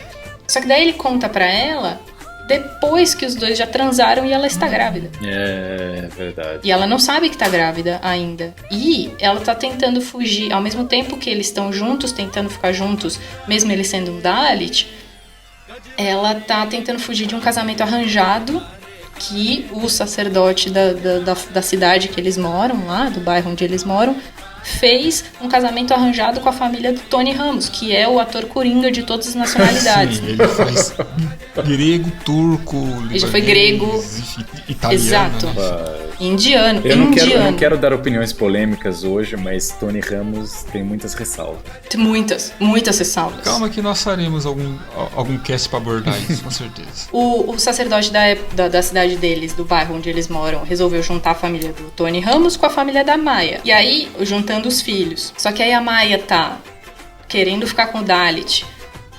Só que daí ele conta pra ela depois que os dois já transaram e ela está grávida. É verdade. E ela não sabe que tá grávida ainda. E ela tá tentando fugir, ao mesmo tempo que eles estão juntos, tentando ficar juntos, mesmo ele sendo um Dalit, ela tá tentando fugir de um casamento arranjado que o sacerdote da cidade que eles moram lá, do bairro onde eles moram, fez um casamento arranjado com a família do Tony Ramos, que é o ator coringa de todas as nacionalidades. Sim, ele faz grego, turco, libanês, ele já foi grego, italiano. Exato. Né? Indiano. Eu não quero dar opiniões polêmicas hoje, mas Tony Ramos tem muitas ressalvas. Muitas ressalvas. Calma que nós faremos algum cast pra abordar isso, com certeza. O sacerdote da cidade deles, do bairro onde eles moram, resolveu juntar a família do Tony Ramos com a família da Maia. E aí, juntando os filhos. Só que aí a Maia tá querendo ficar com o Dalit,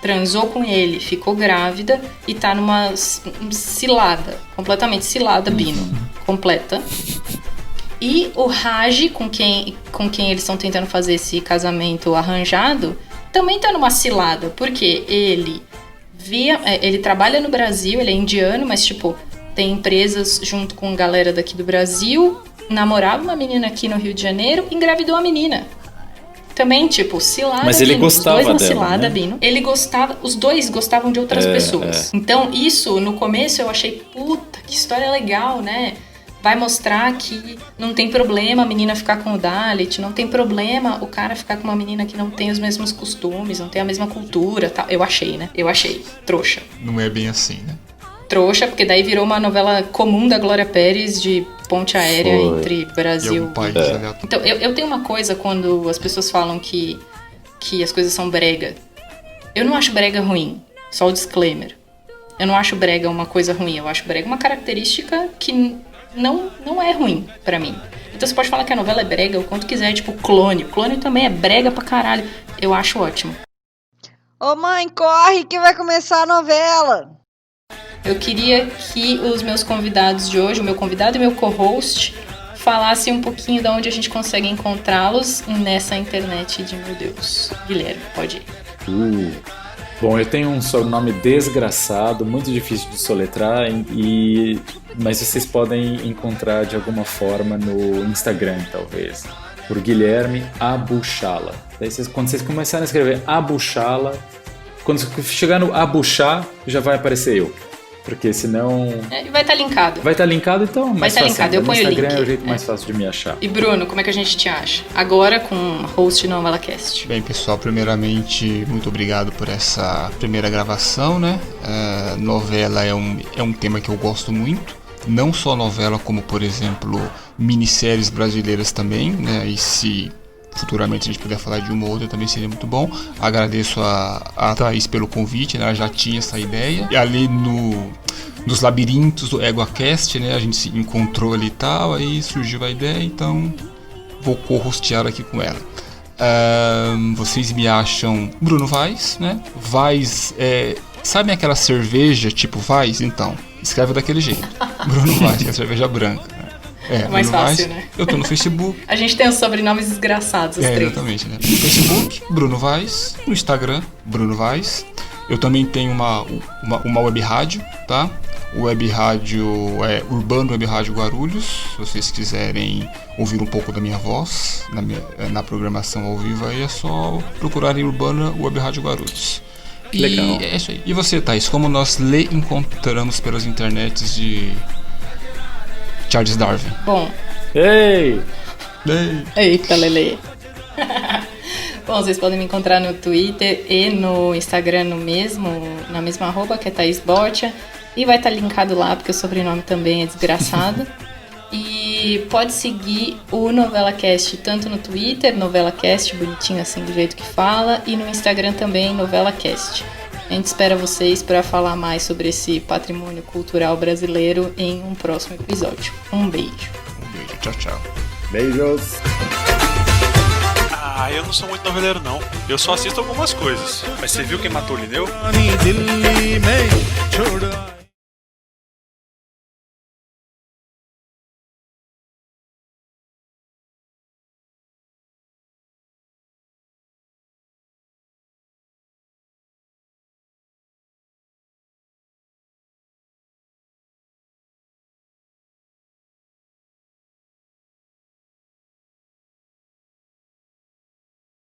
transou com ele, ficou grávida e tá numa cilada, completamente cilada, Bino. Completa. E o Raj, com quem eles estão tentando fazer esse casamento arranjado, também tá numa cilada, porque ele trabalha no Brasil, ele é indiano, mas tipo, tem empresas junto com galera daqui do Brasil, namorava uma menina aqui no Rio de Janeiro, engravidou a menina. Também, tipo, cilada. Mas ele Bino, gostava os dois na dela, cilada, né? Bino. Ele gostava, os dois gostavam de outras pessoas. Então, isso, no começo, eu achei, puta, que história legal, né? Vai mostrar que não tem problema a menina ficar com o Dalit, não tem problema o cara ficar com uma menina que não tem os mesmos costumes, não tem a mesma cultura, tal. Eu achei, né? Trouxa. Não é bem assim, né? Trouxa, porque daí virou uma novela comum da Glória Pérez de ponte aérea entre Brasil e país, Então, eu tenho uma coisa quando as pessoas falam que as coisas são brega. Eu não acho brega ruim, só o disclaimer. Eu não acho brega uma coisa ruim, eu acho brega uma característica que não é ruim pra mim. Então você pode falar que a novela é brega o quanto quiser, tipo Clone. Clone também é brega pra caralho. Eu acho ótimo. Ô mãe, corre que vai começar a novela. Eu queria que os meus convidados de hoje, o meu convidado e meu co-host, falassem um pouquinho de onde a gente consegue encontrá-los nessa internet de meu Deus. Guilherme, pode ir. Bom, eu tenho um sobrenome desgraçado, muito difícil de soletrar, mas vocês podem encontrar de alguma forma no Instagram, talvez, por Guilherme Abuchala. Daí quando vocês começarem a escrever Abuchala, quando chegar no Abuchá, já vai aparecer eu. Porque senão... vai estar linkado. Vai estar linkado, então vai estar linkado, eu ponho o link. No Instagram é o jeito mais fácil de me achar. E Bruno, como é que a gente te acha? Agora com host no NovelaCast. Bem, pessoal, primeiramente, muito obrigado por essa primeira gravação, né? Novela é um tema que eu gosto muito. Não só novela, como, por exemplo, minisséries brasileiras também, né? E se futuramente se a gente puder falar de uma ou outra também seria muito bom. Agradeço a Thaís pelo convite, né? Ela já tinha essa ideia. E ali nos labirintos do EguaCast, né? A gente se encontrou ali e tal, aí surgiu a ideia, então vou co-hostear aqui com ela. Vocês me acham Bruno Vaz, né? Vaz, sabem aquela cerveja tipo Vaz? Então, escreve daquele jeito. Bruno Vaz, que é a cerveja branca. Né? Mais Bruno fácil, Vaz. né? Eu tô no Facebook. A gente tem os sobrenomes desgraçados, os três. Exatamente, né? No Facebook, Bruno Vaz. No Instagram, Bruno Vaz. Eu também tenho uma web rádio, tá? O web rádio é Urbano Web Rádio Guarulhos. Se vocês quiserem ouvir um pouco da minha voz na programação ao vivo, aí é só procurarem Urbano Web Rádio Guarulhos. Legal. E é isso aí. E você, Thaís, como nós lhe encontramos pelas internets de Charles Darwin? Bom, Ei! eita, Lele. Bom, vocês podem me encontrar no Twitter e no Instagram na mesma arroba, que é Thaís Botia. E vai estar linkado lá, porque o sobrenome também é desgraçado. E pode seguir o NovelaCast tanto no Twitter, NovelaCast, bonitinho assim, do jeito que fala, e no Instagram também, NovelaCast. A gente espera vocês para falar mais sobre esse patrimônio cultural brasileiro em um próximo episódio. Um beijo. Um beijo, tchau, tchau. Beijos! Ah, eu não sou muito noveleiro, não. Eu só assisto algumas coisas. Mas você viu quem matou o Linneu?